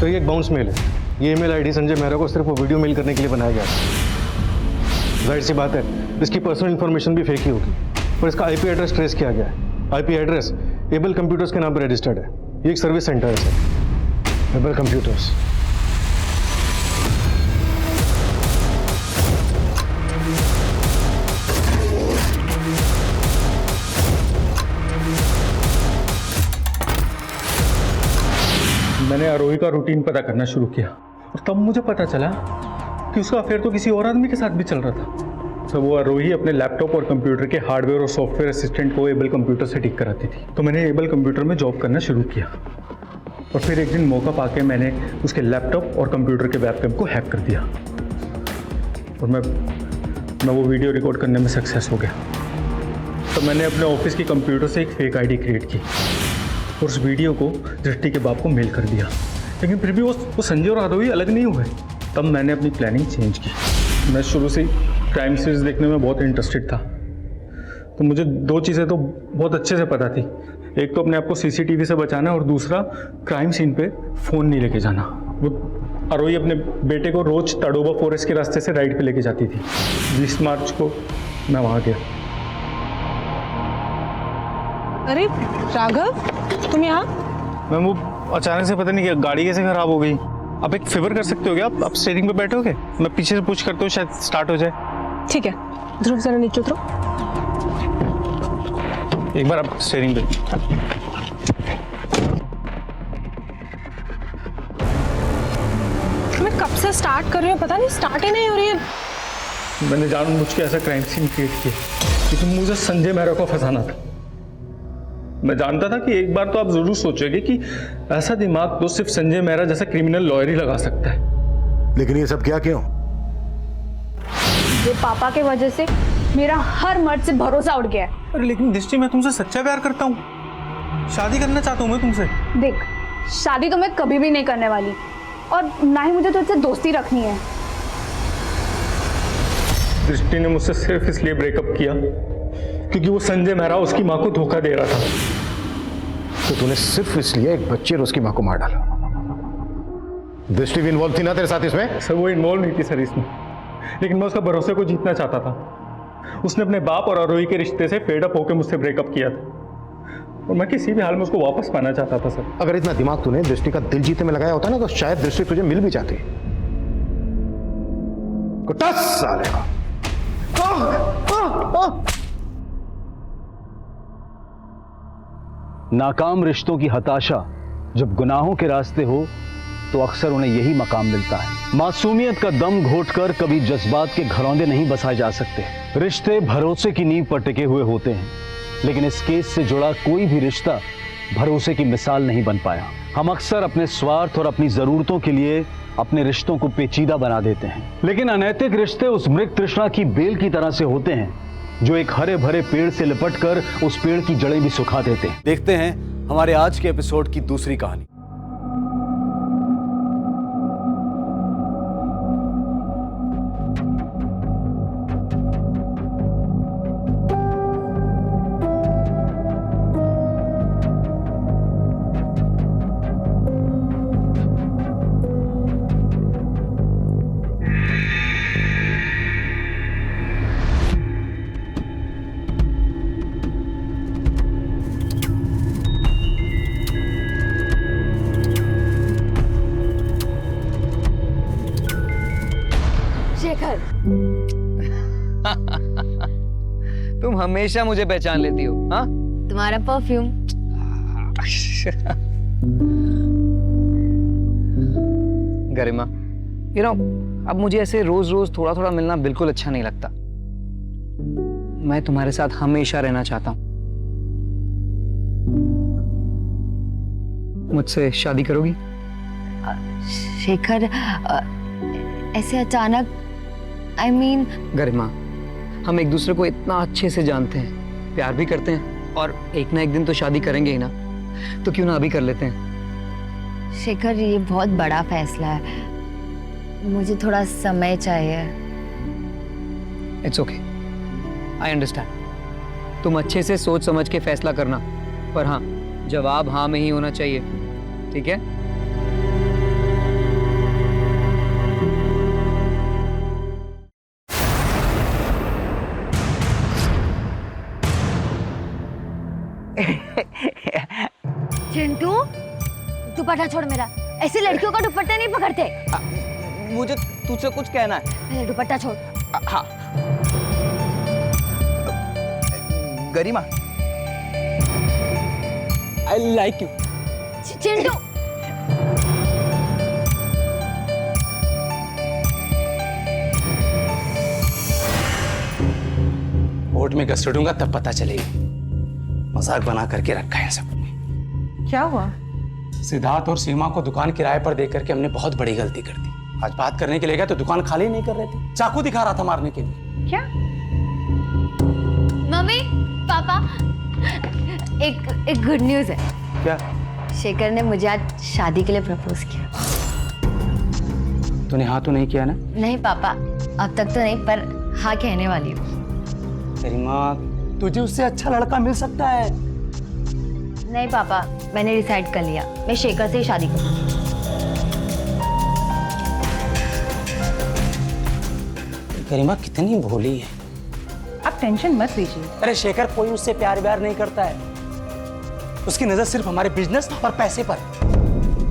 तो ये एक बाउंस मेल है। ये ईमेल आईडी संजय मेहरा को सिर्फ वो वीडियो मेल करने के लिए बनाया गया था। जाहिर सी बात है इसकी पर्सनल इंफॉर्मेशन भी फेक ही होगी, पर इसका आईपी एड्रेस ट्रेस किया गया है। आईपी एड्रेस एबल कंप्यूटर्स के नाम पर रजिस्टर्ड है। ये एक सर्विस सेंटर है सर, एबल कंप्यूटर्स। मैंने आरोही का रूटीन पता करना शुरू किया और तब मुझे पता चला कि उसका अफेयर तो किसी और आदमी के साथ भी चल रहा था। तो वो आरोही अपने लैपटॉप और कंप्यूटर के हार्डवेयर और सॉफ्टवेयर असिस्टेंट को एबल कंप्यूटर से ठीक कराती थी। तो मैंने एबल कंप्यूटर में जॉब करना शुरू किया और फिर एक दिन मौका पाके मैंने उसके लैपटॉप और कंप्यूटर के वेबकैम को हैक कर दिया और मैं वो वीडियो रिकॉर्ड करने में सक्सेस हो गया। तो मैंने अपने ऑफिस की कंप्यूटर से एक फेक आईडी क्रिएट की और उस वीडियो को दृष्टि के बाप को मेल कर दिया, लेकिन फिर भी वो संजय और आरोही अलग नहीं हुए। तब मैंने अपनी प्लानिंग चेंज की। मैं शुरू से ही क्राइम सीरीज देखने में बहुत इंटरेस्टेड था, तो मुझे दो चीज़ें तो बहुत अच्छे से पता थी। एक तो अपने आप को सीसीटीवी से बचाना और दूसरा क्राइम सीन पे फ़ोन नहीं लेके जाना। वो आरोही अपने बेटे को रोज तड़ोबा फॉरेस्ट के रास्ते से राइड पे लेके जाती थी। 20 मार्च को मैं वहाँ गया। अरे राघव, तुम यहाँ? मैम वो अचानक से पता नहीं क्या गाड़ी कैसे खराब हो गई। आप एक फेवर कर सकते हो क्या? आप स्टीयरिंग पे बैठोगे, मैं पीछे से पुश करता हूँ, शायद स्टार्ट हो जाए। ठीक है, ध्रुव जरा नीचे उतरो। एक बार आप स्टीयरिंग पे। मैं कब से स्टार्ट कर रही हूँ, पता नहीं स्टार्ट ही नहीं हो रही है। मैंने जानबूझ के ऐसा क्राइम सीन क्रिएट किया क्योंकि मुझे संजय मेहरा को फंसाना था। मैं जानता था कि एक बार तो आप जरूर सोचोगे कि ऐसा दिमाग तो सिर्फ संजय मेहरा जैसा क्रिमिनल लॉयर ही लगा सकता है। लेकिन ये सब क्या क्यों? ये पापा के वजह से मेरा हर मर्द से भरोसा उठ गया है। अरे लेकिन दृष्टि, मैं तुमसे सच्चा प्यार करता हूँ, शादी करना चाहता हूँ मैं तुमसे। देख, शादी तो मैं कभी भी नहीं करने वाली और ना ही मुझे तुझसे दोस्ती रखनी है। दृष्टि ने मुझसे सिर्फ इसलिए ब्रेकअप किया क्योंकि वो संजय मेहरा उसकी माँ को धोखा दे रहा था। तो तूने सिर्फ इसलिए एक बच्चे और उसकी माँ को मार डाला? दृष्टि भी इन्वॉल्व थी ना तेरे साथ इसमें? सर वो इन्वॉल्व नहीं थी सर इसमें, लेकिन मैं उसका भरोसे को जीतना चाहता था। उसने अपने बाप और आरोही के रिश्ते से फेड अप होकर मुझसे ब्रेकअप किया था और मैं किसी भी हाल में उसको वापस पाना चाहता था सर। अगर इतना दिमाग तूने दृष्टि का दिल जीतने में लगाया होता ना तो शायद दृष्टि तुझे मिल भी जाती। साले का। नाकाम रिश्तों की हताशा जब गुनाहों के रास्ते हो तो अक्सर उन्हें यही मकाम मिलता है। मासूमियत का दम घोटकर कभी जज्बात के घरौंदे नहीं बसाए जा सकते। रिश्ते भरोसे की नींव पर टिके हुए होते हैं, लेकिन इस केस से जुड़ा कोई भी रिश्ता भरोसे की मिसाल नहीं बन पाया। हम अक्सर अपने स्वार्थ और अपनी जरूरतों के लिए अपने रिश्तों को पेचीदा बना देते हैं, लेकिन अनैतिक रिश्ते उस मृग तृष्णा की बेल की तरह से होते हैं जो एक हरे भरे पेड़ से लिपटकर उस पेड़ की जड़ें भी सुखा देते हैं। देखते हैं हमारे आज के एपिसोड की दूसरी कहानी। तुम हमेशा मुझे पहचान लेती हो। हाँ, तुम्हारा परफ्यूम। गरिमा, अब मुझे ऐसे रोज रोज थोड़ा थोड़ा मिलना बिल्कुल अच्छा नहीं लगता। मैं तुम्हारे साथ हमेशा रहना चाहता हूँ। मुझसे शादी करोगी? शेखर, ऐसे अचानक, I mean... गरिमा, हम एक दूसरे को इतना अच्छे से जानते हैं, प्यार भी करते हैं, और एक ना एक दिन तो शादी करेंगे ही ना, तो क्यों ना अभी कर लेते हैं? शेखर, ये बहुत बड़ा फैसला है, मुझे थोड़ा समय चाहिए। It's okay, I understand. तुम अच्छे से सोच समझ के फैसला करना, पर हाँ, जवाब हाँ में ही होना चाहिए, ठीक है? चिंटू, दुपट्टा छोड़ मेरा। ऐसी लड़कियों का दुपट्टा नहीं पकड़ते। मुझे तुझसे कुछ कहना है। पहले दुपट्टा छोड़। हाँ। Garima, I like you. Chintu, court में घसीटूंगा तब पता चलेगी। मजाक बना करके रखा है सब। क्या हुआ? सिद्धार्थ और सीमा को दुकान किराए पर देकर के हमने बहुत बड़ी गलती कर दी। आज बात करने के लिए गया तो दुकान खाली नहीं कर रहे थे, चाकू दिखा रहा था मारने के लिए। क्या? मम्मी, पापा, एक गुड न्यूज है। क्या? शेखर ने मुझे आज शादी के लिए प्रपोज किया। तूने हाँ तो नहीं किया ना? नहीं पापा, अब तक तो नहीं, पर हाँ कहने वाली हूँ। तेरी माँ, तुझे उससे अच्छा लड़का मिल सकता है। नहीं पापा, मैंने डिसाइड कर लिया, मैं शेखर से ही शादी करूँगी। गरिमा कितनी भोली है। आप टेंशन मत लीजिए। अरे शेखर कोई उससे प्यार व्यार नहीं करता है, उसकी नजर सिर्फ हमारे बिजनेस और पैसे पर।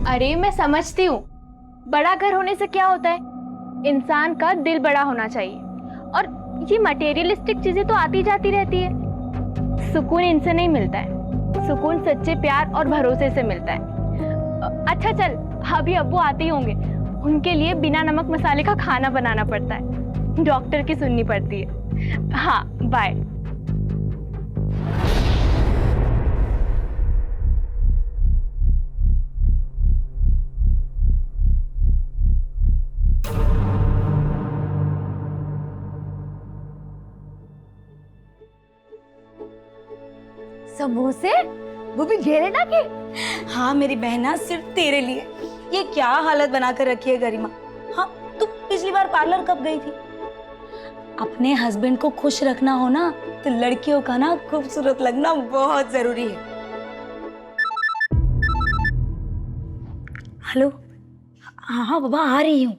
अरे मैं समझती हूँ, बड़ा घर होने से क्या होता है, इंसान का दिल बड़ा होना चाहिए, और ये मटेरियलिस्टिक चीजें तो आती जाती रहती है। सुकून इनसे नहीं मिलता है, सुकून सच्चे प्यार और भरोसे से मिलता है। अच्छा चल, अभी अब्बू आते ही होंगे, उनके लिए बिना नमक मसाले का खाना बनाना पड़ता है, डॉक्टर की सुननी पड़ती है। हाँ, बाय। समोसे, वो भी घेरे ना के। हाँ मेरी बहना, सिर्फ तेरे लिए। ये क्या हालत बना कर रखी है गरिमा। हाँ, तू पिछली बार पार्लर कब गई थी? अपने हस्बैंड को खुश रखना हो ना, तो लड़कियों का ना खूबसूरत लगना बहुत जरूरी है। हेलो, हाँ बाबा, आ रही हूँ।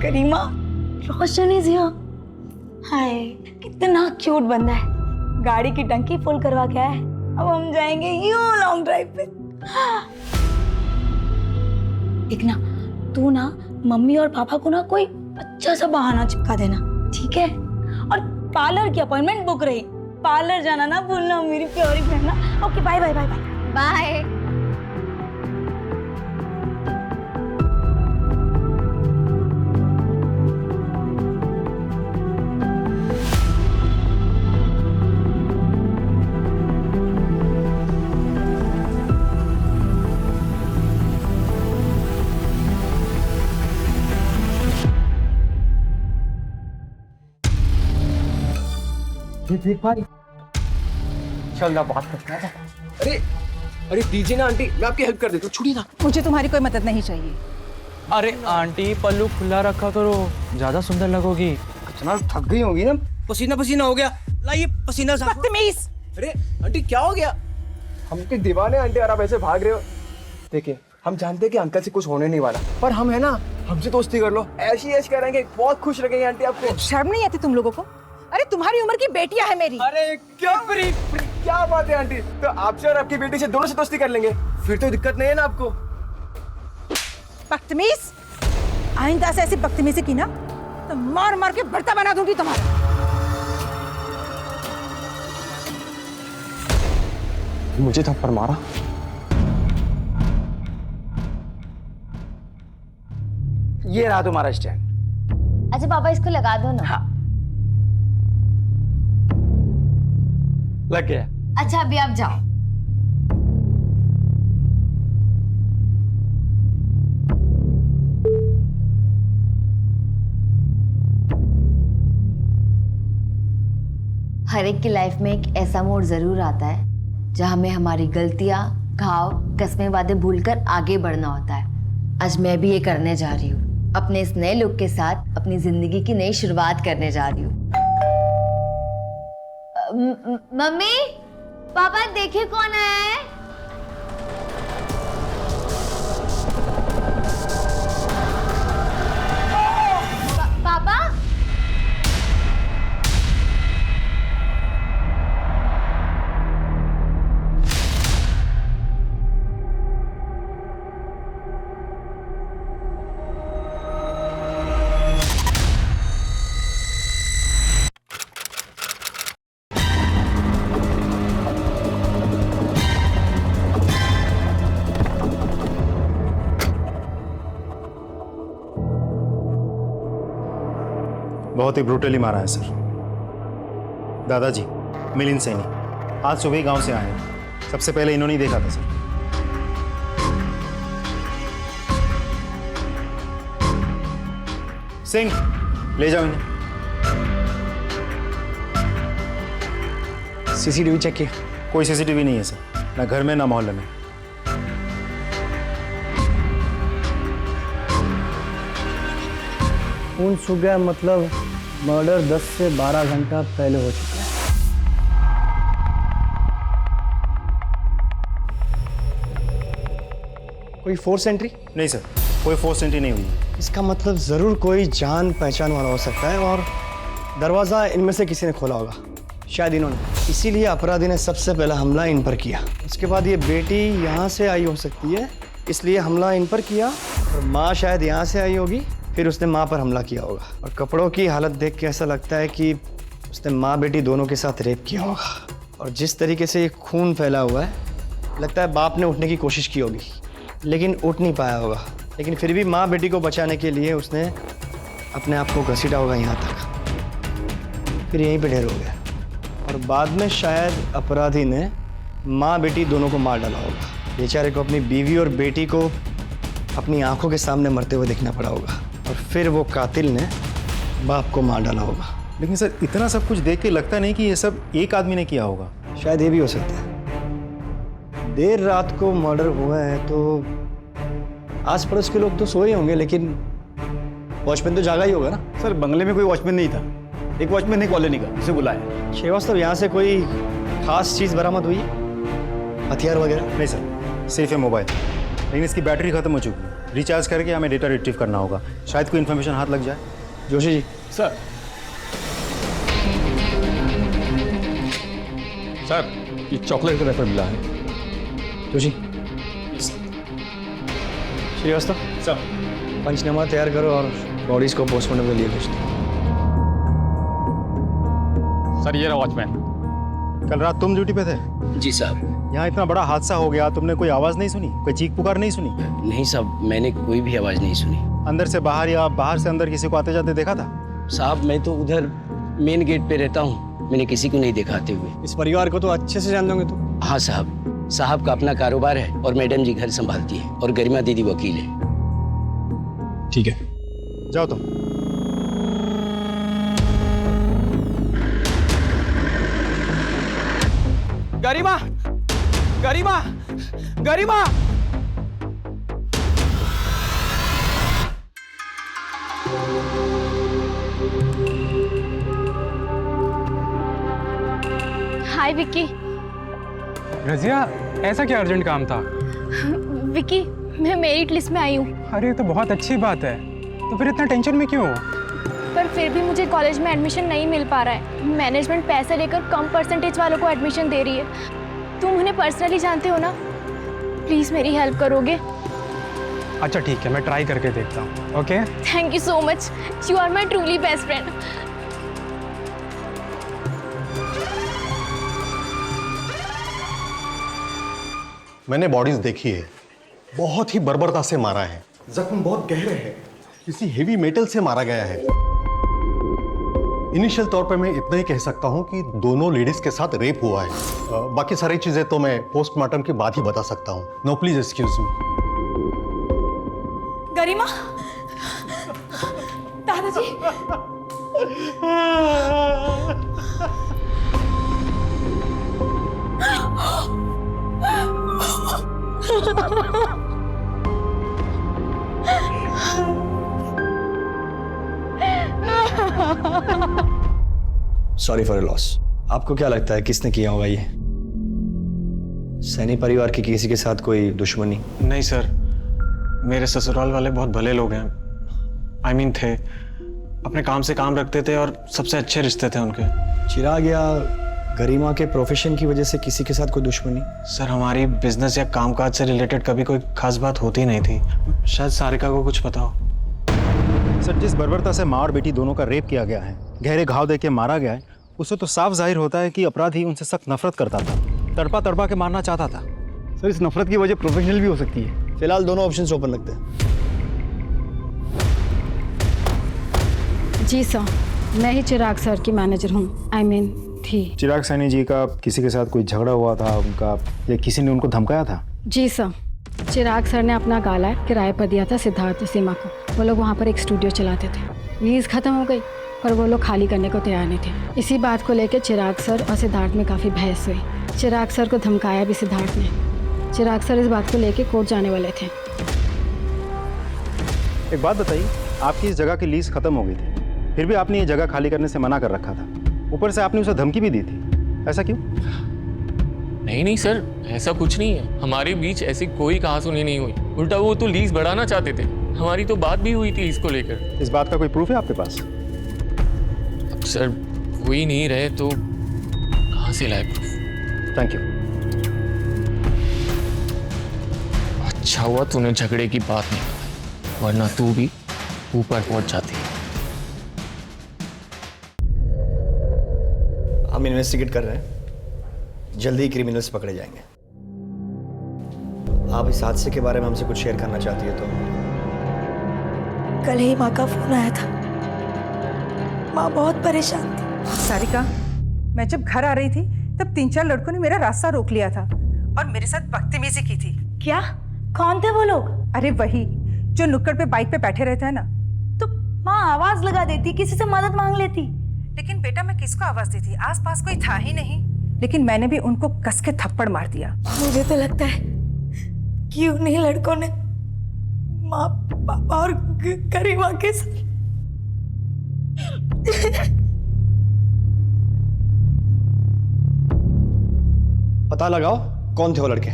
गरिमा, रोशन इज हियर। हाय, कितना क्यूट बंदा है। गाड़ी की टंकी फुल करवा के आया है। अब हम जाएंगे यूं लॉन्ग ड्राइव पे। देखना, तू ना मम्मी और पापा को ना कोई अच्छा सा बहाना चिपका देना, ठीक है? और पार्लर की अपॉइंटमेंट बुक रही, पार्लर जाना ना भूलना मेरी प्यारी बहना। Okay, bye bye bye bye bye. देख भाई, चल ना बात करते हैं। अरे दीजिए ना आंटी, मैं आपकी हेल्प कर देता हूँ। छुड़िए ना। मुझे तुम्हारी कोई मदद नहीं चाहिए। अरे आंटी, पल्लू खुला रखा करो, ज्यादा सुंदर लगोगी। इतना थक गई होगी ना, पसीना पसीना हो गया। लाइए पसीना साफ। बदतमीज। अरे आंटी क्या हो गया? हम के दीवाने आंटी, और आप ऐसे भाग रहे हो। देखिए, हम जानते हैं कि अंकल से कुछ होने नहीं वाला, पर हम है ना, हमसे दोस्ती कर लो, ऐसी ऐश करेंगे, बहुत खुश रखेंगे आंटी आपको। शर्म नहीं आती तुम लोगों को? अरे तुम्हारी उम्र की बेटियां है मेरी। अरे क्या फ्री क्या बात है आंटी, तो आपसे और आपकी बेटी से दोनों से दोस्ती कर लेंगे, फिर तो दिक्कत नहीं है ना आपको। बदतमीज, आइंदा से ऐसी बदतमीजी की ना तो मार मार के भरता बना दूंगी तुम्हारा। मुझे थप्पड़ मारा। ये रहा तुम्हारा स्टैंड। अच्छा पापा, इसको लगा दो ना। हाँ, लग गया। अच्छा अभी आप जाओ। हर एक की लाइफ में एक ऐसा मोड़ जरूर आता है जहां हमें हमारी गलतियां, घाव, कस्में, वादे भूलकर आगे बढ़ना होता है। आज मैं भी ये करने जा रही हूँ। अपने इस नए लुक के साथ अपनी जिंदगी की नई शुरुआत करने जा रही हूँ। मम्मी, पापा देखिए कौन आया है। पापा, बहुत ही ब्रूटली मारा है सर। दादाजी मिलिंद सैनी आज सुबह ही गांव से आए हैं। सबसे पहले इन्होंने ही देखा था सर। सिंह ले जाओ इन्हें। सीसीटीवी चेक किया? कोई सीसीटीवी नहीं है सर, ना घर में ना मोहल्ले में। खून सूख गया मतलब मर्डर 10 से 12 घंटा पहले हो चुका है। कोई फोर्स एंट्री? नहीं सर, कोई फोर्स एंट्री नहीं हुई है। इसका मतलब जरूर कोई जान पहचान वाला हो सकता है और दरवाजा इनमें से किसी ने खोला होगा, शायद इन्होंने। इसीलिए अपराधी ने सबसे पहला हमला इन पर किया। उसके बाद ये बेटी यहाँ से आई हो सकती है, इसलिए हमला इन पर किया। और माँ शायद यहाँ से आई होगी, फिर उसने माँ पर हमला किया होगा। और कपड़ों की हालत देख के ऐसा लगता है कि उसने माँ बेटी दोनों के साथ रेप किया होगा। और जिस तरीके से ये खून फैला हुआ है, लगता है बाप ने उठने की कोशिश की होगी लेकिन उठ नहीं पाया होगा। लेकिन फिर भी माँ बेटी को बचाने के लिए उसने अपने आप को घसीटा होगा यहाँ तक, फिर यहीं पे ढेर हो गया। और बाद में शायद अपराधी ने माँ बेटी दोनों को मार डाला होगा। बेचारे को अपनी बीवी और बेटी को अपनी आंखों के सामने मरते हुए देखना पड़ा होगा और फिर वो कातिल ने बाप को मार डाला होगा। लेकिन सर इतना सब कुछ देख के लगता नहीं कि ये सब एक आदमी ने किया होगा। शायद ये भी हो सकता है। देर रात को मर्डर हुआ है तो आस पड़ोस के लोग तो सोए होंगे, लेकिन वॉचमैन तो जागा ही होगा ना। सर बंगले में कोई वॉचमैन नहीं था, एक वॉचमैन ने कॉलोनी का उसे बुलाया। श्रीवास्तव, यहाँ से कोई खास चीज़ बरामद हुई, हथियार वगैरह? नहीं सर, सिर्फ ये मोबाइल, लेकिन इसकी बैटरी खत्म हो चुकी है। रिचार्ज करके हमें डेटा रिट्रीव करना होगा, शायद कोई इन्फॉर्मेशन हाथ लग जाए। जोशी जी। सर सर ये चॉकलेट का रैपर मिला है। जोशी। श्रीवास्तव सर, पंचनामा तैयार करो और बॉडीज को पोस्टमार्टम के लिए भेज दो। सर ये रहा वॉचमैन। कल रात तुम ड्यूटी पे थे? जी साहब। यहाँ इतना बड़ा हादसा हो गया, तुमने कोई आवाज़ नहीं सुनी, कोई चीख पुकार नहीं सुनी? नहीं साहब, मैंने कोई भी आवाज़ नहीं सुनी। अंदर से बाहर या बाहर से अंदर किसी को आते जाते देखा था? साहब मैं तो उधर मेन गेट पे रहता हूँ, मैंने किसी को नहीं देखा आते हुए। इस परिवार को तो अच्छे से जान दोगे तुम? हाँ साहब, साहब का अपना कारोबार है और मैडम जी घर संभालती है और गरिमा दीदी वकील है। ठीक है, जाओ तुम। गरिमा, गरिमा, गरिमा। हाय विक्की। रजिया, ऐसा क्या अर्जेंट काम था? विक्की, मैं मेरिट लिस्ट में आई हूँ। अरे तो बहुत अच्छी बात है, तो फिर इतना टेंशन में क्यों? पर फिर भी मुझे कॉलेज में एडमिशन नहीं मिल पा रहा है। मैनेजमेंट पैसे लेकर कम परसेंटेज वालों को एडमिशन दे रही है। तुम उन्हें पर्सनली जानते हो ना, प्लीज़ मेरी हेल्प करोगे? अच्छा ठीक है, मैं ट्राई करके देखता हूँ। Okay, thank you so much, you are my truly best friend. मैंने बॉडीज देखी है, बहुत ही बर्बरता से मारा है, जख्म बहुत गहरे हैं, किसी हेवी मेटल से मारा गया है। इनिशियल तौर पर मैं इतना ही कह सकता हूं कि दोनों लेडीज के साथ रेप हुआ है। बाकी सारी चीजें तो मैं पोस्टमार्टम के बाद ही बता सकता हूं। No please excuse me. Garima, दादाजी। Sorry for loss. आपको क्या लगता है किसने किया होगा ये? सैनी परिवार के किसी के साथ कोई दुश्मनी? नहीं सर, मेरे ससुराल वाले बहुत भले लोग हैं। आई मीन थे, अपने काम से काम रखते थे और सबसे अच्छे रिश्ते थे उनके। चिराग या गरिमा के प्रोफेशन की वजह से किसी के साथ कोई दुश्मनी? सर हमारी बिजनेस या कामकाज से रिलेटेड कभी कोई खास बात होती नहीं थी। शायद सारिका को कुछ पता हो। सर, जिस बर्बरता से माँ और बेटी दोनों का रेप किया गया है, गहरे घाव देके मारा गया है, उससे तो साफ जाहिर होता है कि अपराधी उनसे सख्त नफरत करता था, तड़पा तड़पा के मारना चाहता था। सर, इस नफरत की वजह प्रोफेशनल भी हो सकती है। फिलहाल दोनों ऑप्शंस ओपन लगते हैं। जी सर, मैं ही चिराग सर की मैनेजर हूँ। आई मीन थी। चिराग सैनी जी का किसी के साथ कोई झगड़ा हुआ था उनका, या किसी ने उनको धमकाया था? जी सर, चिराग सर ने अपना गाला किराए पर दिया था सिद्धार्थ और सीमा को। वो लोग वहाँ पर एक स्टूडियो चलाते थे। लीज खत्म हो गई पर वो लोग खाली करने को तैयार नहीं थे। इसी बात को लेकर चिराग सर और सिद्धार्थ में काफ़ी बहस हुई। चिराग सर को धमकाया भी सिद्धार्थ ने। चिराग सर इस बात को लेकर कोर्ट जाने वाले थे। एक बात बताइए, आपकी इस जगह की लीज खत्म हो गई थी, फिर भी आपने ये जगह खाली करने से मना कर रखा था। ऊपर से आपने उसे धमकी भी दी थी, ऐसा क्यों? नहीं सर, ऐसा कुछ नहीं है। हमारे बीच ऐसी कोई कहासुनी नहीं हुई। उल्टा वो तो लीज बढ़ाना चाहते थे। हमारी तो बात भी हुई थी इसको लेकर। इस बात का कोई प्रूफ है आपके पास? अब सर हो ही नहीं रहे तो कहाँ से लाए प्रूफ? Thank you. अच्छा हुआ तूने झगड़े की बात नहीं बताई, वरना तू भी ऊपर पहुंच जाती। हम इन्वेस्टिगेट कर रहे हैं, जल्दी ही क्रिमिनल्स पकड़े जाएंगे। आप इस हादसे के बारे में हमसे कुछ शेयर करना चाहती है तो? कल ही माँ का फोन आया था। माँ बहुत परेशान थी। सारिका, मैं जब घर आ रही थी तब 3-4 लड़कों ने मेरा रास्ता रोक लिया था और मेरे साथ बदतमीजी की थी। क्या? कौन थे वो लोग? अरे वही जो नुक्कड़ पे बाइक पे बैठे रहते हैं ना। तो माँ आवाज लगा देती, किसी से मदद मांग लेती। लेकिन बेटा मैं किसको आवाज देती? आसपास कोई था ही नहीं। लेकिन मैंने भी उनको कस के थप्पड़ मार दिया। मुझे तो लगता है कि उन्हीं लड़कों ने माँ, पापा और गरिमा के साथ पता लगाओ कौन थे वो लड़के।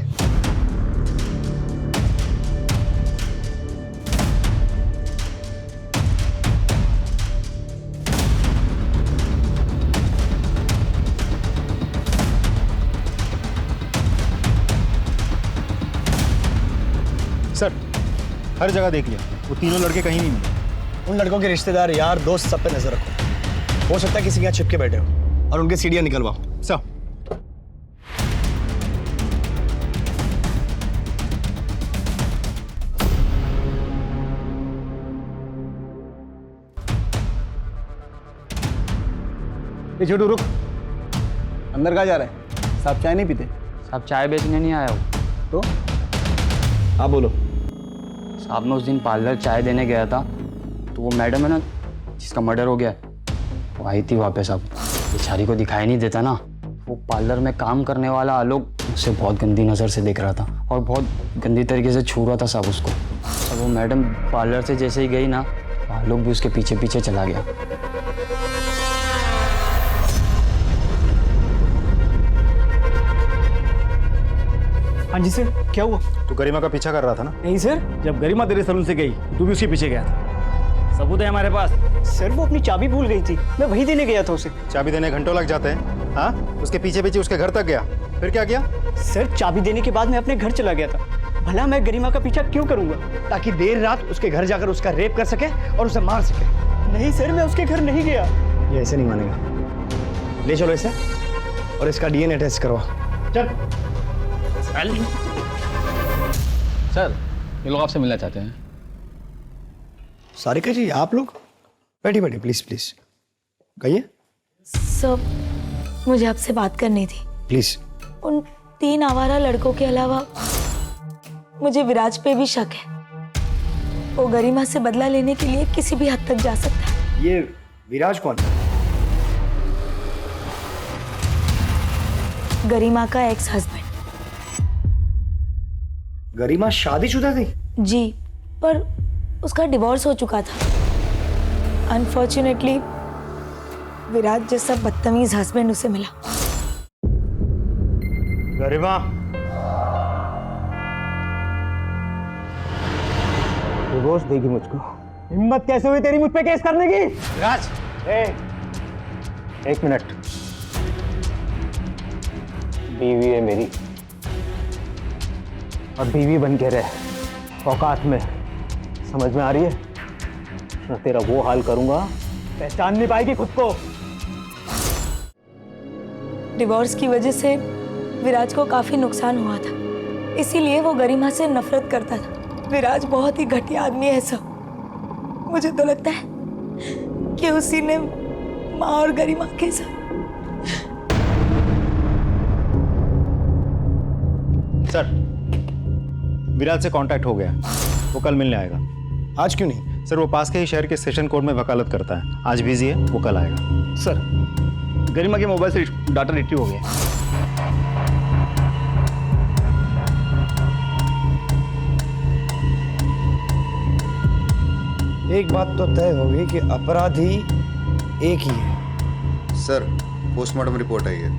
सर, हर जगह देख लिया, वो तीनों लड़के कहीं नहीं मिले। उन लड़कों के रिश्तेदार, यार, दोस्त सब पे नजर रखो। हो सकता है किसी के यहाँ छिपके बैठे हो, और उनके सीढ़ियाँ निकलवाओ। सर, ये छोटू रुक, अंदर कहाँ जा रहे हैं? साहब चाय नहीं पीते? साहब चाय बेचने नहीं आया हो तो? हाँ बोलो। साहब मैं उस दिन पार्लर चाय देने गया था तो वो मैडम है ना जिसका मर्डर हो गया, वो आई थी वहाँ पे। साहब बेचारी को दिखाई नहीं देता ना, वो पार्लर में काम करने वाला आलोक उसे बहुत गंदी नज़र से देख रहा था और बहुत गंदी तरीके से छू रहा था साहब उसको। और वो मैडम पार्लर से जैसे ही गई ना, आलोक भी उसके पीछे पीछे चला गया। हाँ जी सर, क्या हुआ? तू गरिमा का पीछा कर रहा था ना? नहीं सर, जब गरिमा तेरे सलून से गई तू भी उसके पीछे गया था। सबूत है हमारे पास। सर वो अपनी चाबी भूल गई थी, मैं वही देने गया था उसे। चाबी देने घंटों लग जाते हैं। हाँ, उसके पीछे पीछे उसके घर तक गया, फिर क्या किया? सर चाबी देने के बाद मैं अपने घर चला गया था। भला मैं गरिमा का पीछा क्यों करूंगा? ताकि देर रात उसके घर जाकर उसका रेप कर सके और उसे मार सके। नहीं सर, मैं उसके घर नहीं गया। ये ऐसे नहीं मानेगा। ले चलो इसे और इसका DNA टेस्ट करवा। चल। सर, ये लोग आपसे मिलना चाहते हैं। सारिका जी, आप लोग? बैठिए बैठिए, प्लीज प्लीज। कहिए। सर, मुझे आपसे बात करनी थी। प्लीज। उन 3 आवारा लड़कों के अलावा मुझे विराज पे भी शक है। वो गरिमा से बदला लेने के लिए किसी भी हद तक जा सकता है। ये विराज कौन? गरिमा का एक्स हस्बैंड। गरिमा शादीशुदा थी? जी, पर उसका डिवोर्स हो चुका था। अनफॉर्चुनेटली विराज जैसा बदतमीज हस्बैंड उसे मिला। गरिमा, डिवोर्स देगी मुझको? हिम्मत कैसे हुई तेरी मुझ पे केस करने की? राज, एक मिनट। बीवी है मेरी, और बीवी बन के रहे औकात में। समझ में आ रही है ना? तेरा वो हाल करूंगा पहचान नहीं पाएगी खुद को। डिवोर्स की वजह से विराज को काफी नुकसान हुआ था, इसीलिए वो गरिमा से नफरत करता था। विराज बहुत ही घटिया आदमी है सर। मुझे तो लगता है कि उसी ने माँ और गरिमा के साथ। सर, विराज से कांटेक्ट हो गया, वो कल मिलने आएगा। आज क्यों नहीं? सर, वो पास के ही शहर के सेशन कोर्ट में वकालत करता है। आज बिजी है, वो कल आएगा। सर, गरिमा के मोबाइल से डाटा रिट्रीव हो गया। एक बात तो तय होगी कि अपराधी एक ही है। सर, पोस्टमार्टम रिपोर्ट आई है।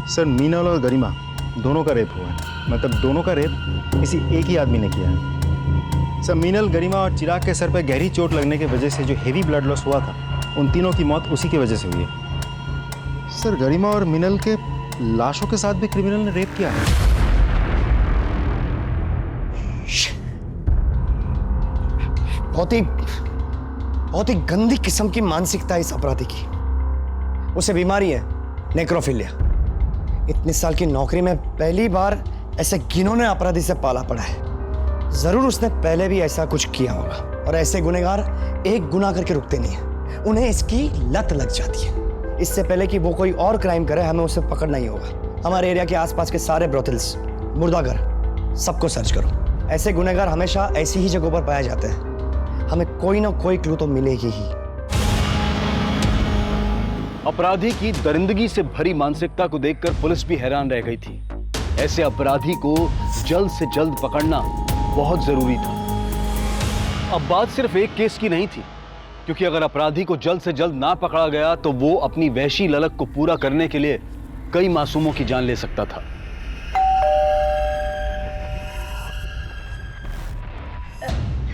सर, मीनल और गरिमा दोनों का रेप हुआ है। मतलब दोनों का रेप किसी एक ही आदमी ने किया है। सर, मीनल, गरिमा और चिराग के सर पर गहरी चोट लगने की वजह से जो हेवी ब्लड लॉस हुआ था, उन तीनों की मौत उसी की वजह से हुई है। सर, गरिमा और मीनल के लाशों के साथ भी क्रिमिनल ने रेप किया है। बहुत ही गंदी किस्म की मानसिकता है इस अपराधी की। उसे बीमारी है, नेक्रोफिलिया। इतने साल की नौकरी में पहली बार ऐसे घिनौने अपराधी से पाला पड़ा है। जरूर उसने पहले भी ऐसा कुछ किया होगा, और ऐसे गुनहगार एक गुनाह करके रुकते नहीं है, उन्हें इसकी लत लग जाती है। इससे पहले कि वो कोई और क्राइम करे, हमें उसे पकड़ना ही होगा। हमारे एरिया के आसपास के सारे ब्रोथल्स, मुर्दाघर, सबको सर्च करो। ऐसे गुनहगार हमेशा ऐसी ही जगहों पर पाए जाते हैं। हमें कोई ना कोई क्लू तो मिलेगी ही। अपराधी की दरिंदगी से भरी मानसिकता को देखकर पुलिस भी हैरान रह गई थी। ऐसे अपराधी को जल्द से जल्द पकड़ना बहुत जरूरी था। अब बात सिर्फ एक केस की नहीं थी, क्योंकि अगर अपराधी को जल्द से जल्द ना पकड़ा गया तो वो अपनी वहशी ललक को पूरा करने के लिए कई मासूमों की जान ले सकता था।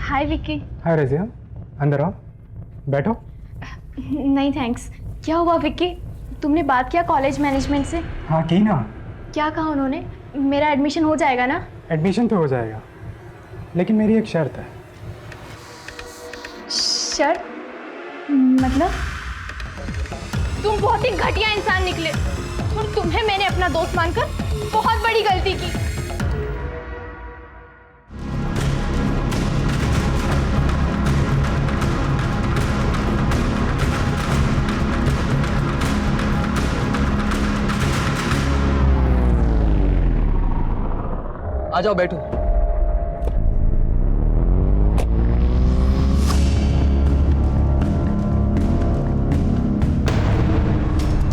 हाय विक्की। हाय रजिया, अंदर आओ, बैठो। नहीं थैंक्स। क्या हुआ विक्की? तुमने बात किया कॉलेज मैनेजमेंट से? हाँ की ना। क्या कहा उन्होंने? मेरा एडमिशन हो जाएगा ना? एडमिशन तो हो जाएगा, लेकिन मेरी एक शर्त है। शर्त? मतलब? तुम बहुत ही घटिया इंसान निकले, और तुम्हें मैंने अपना दोस्त मानकर बहुत बड़ी गलती की। आ जाओ, बैठो।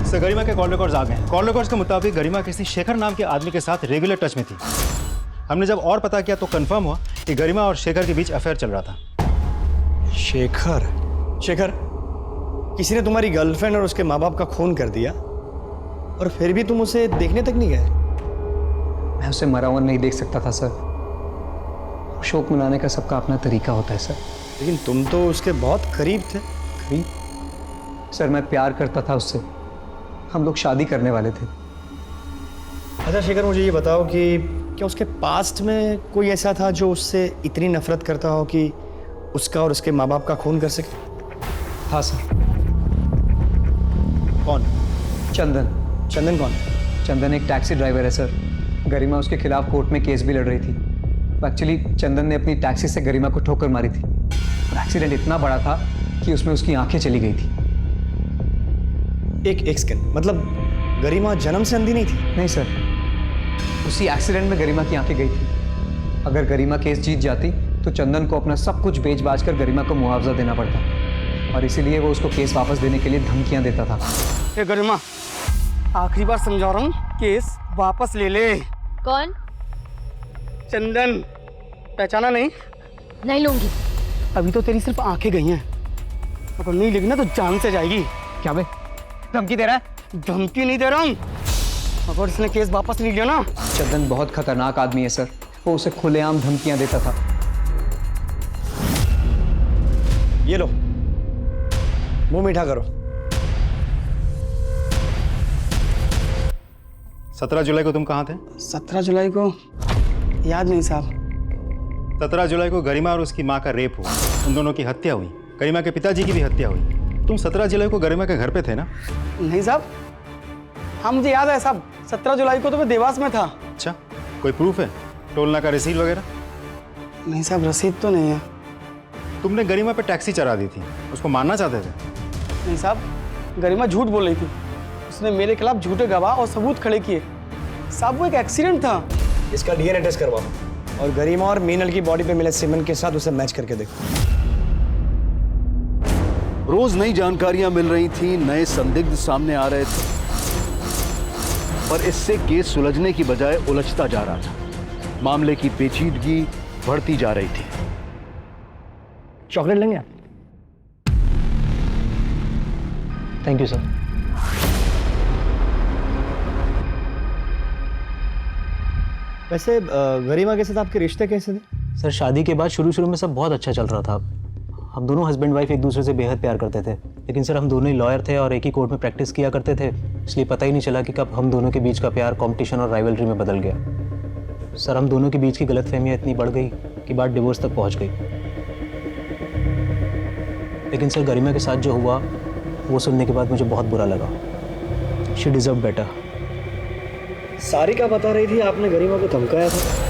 सर, गरिमा के कॉल रिकॉर्ड्स आ गए। कॉल रिकॉर्ड्स के मुताबिक गरिमा किसी शेखर नाम के आदमी के साथ रेगुलर टच में थी। हमने जब और पता किया तो कंफर्म हुआ कि गरिमा और शेखर के बीच अफेयर चल रहा था। शेखर? शेखर, किसी ने तुम्हारी गर्लफ्रेंड और उसके माँ बाप का खून कर दिया, और फिर भी तुम उसे देखने तक नहीं गए? मैं उसे मरा हुआ नहीं देख सकता था सर। शोक मनाने का सबका अपना तरीका होता है सर। लेकिन तुम तो उसके बहुत करीब थे। करीब? सर, मैं प्यार करता था उससे। हम लोग शादी करने वाले थे। अच्छा शेखर, मुझे ये बताओ कि क्या उसके पास्ट में कोई ऐसा था जो उससे इतनी नफरत करता हो कि उसका और उसके माँ बाप का खून कर सके? हाँ सर। कौन? चंदन। चंदन कौन? चंदन एक टैक्सी ड्राइवर है सर। गरिमा उसके खिलाफ कोर्ट में केस भी लड़ रही थी। एक्चुअली चंदन ने अपनी टैक्सी से गरिमा को ठोकर मारी थी, और एक्सीडेंट इतना बड़ा था कि उसमें उसकी आंखें चली गई थी। एक सेकंड, मतलब गरिमा जन्म से अंधी नहीं थी? नहीं सर, उसी एक्सीडेंट में गरिमा की आंखें गई थी। अगर गरिमा केस जीत जाती तो चंदन को अपना सब कुछ बेच बाच कर गरिमा को मुआवजा देना पड़ता, और इसीलिए वो उसको केस वापस देने के लिए धमकियां देता था। ए गरिमा, आखिरी बार समझा रहा हूँ, केस वापस ले ले। कौन? चंदन, पहचाना नहीं? नहीं लूंगी। अभी तो तेरी सिर्फ आंखें गई हैं, अगर नहीं लेगी ना तो जान से जाएगी। क्या बे, धमकी दे रहा है? धमकी नहीं दे रहा हूँ, अगर इसने केस वापस नहीं लिया ना। चंदन बहुत खतरनाक आदमी है सर, वो उसे खुलेआम धमकियां देता था। ये लो, मुंह मीठा करो। 17 जुलाई को तुम कहाँ थे? 17 जुलाई को याद नहीं साहब। 17 जुलाई को गरिमा और उसकी माँ का रेप हुआ, उन दोनों की हत्या हुई, गरिमा के पिताजी की भी हत्या हुई। तुम 17 जुलाई को गरिमा के घर पे थे ना? नहीं साहब, हाँ मुझे याद है साहब, 17 जुलाई को तो मैं देवास में था। अच्छा, कोई प्रूफ है? टोलना का रसीद वगैरह? नहीं साहब, रसीद तो नहीं है। तुमने गरिमा पे टैक्सी चढ़ा दी थी, उसको मारना चाहते थे? नहीं साहब, गरिमा झूठ बोल रही थी, उसने मेरे खिलाफ झूठे गवाह और सबूत खड़े किए। साहब वो एक एक्सीडेंट था। इसका डीएनए टेस्ट करवाओ और गरिमा और मीनल की बॉडी पे मिले सीमेंट के साथ उसे मैच करके देखो। रोज नई जानकारियां मिल रही थी, नए संदिग्ध सामने आ रहे थे, और इससे केस सुलझने की बजाय उलझता जा रहा था। मामले की पेचीदगी बढ़ती जा रही थी। चॉकलेट लेंगे आप? Thank you sir. वैसे गरिमा के साथ आपके रिश्ते कैसे थे? सर शादी के बाद शुरू में सब बहुत अच्छा चल रहा था। हम दोनों हस्बैंड वाइफ एक दूसरे से बेहद प्यार करते थे, लेकिन सर हम दोनों ही लॉयर थे और एक ही कोर्ट में प्रैक्टिस किया करते थे, इसलिए पता ही नहीं चला कि कब हम दोनों के बीच का प्यार कंपटीशन और राइवलरी में बदल गया। सर हम दोनों के बीच की गलतफहमियां इतनी बढ़ गई कि बात डिवोर्स तक पहुंच गई। लेकिन सर गरिमा के साथ जो हुआ वो सुनने के बाद मुझे बहुत बुरा लगा। She deserve better. सारिका बता रही थी आपने गरिमा को धमकाया था।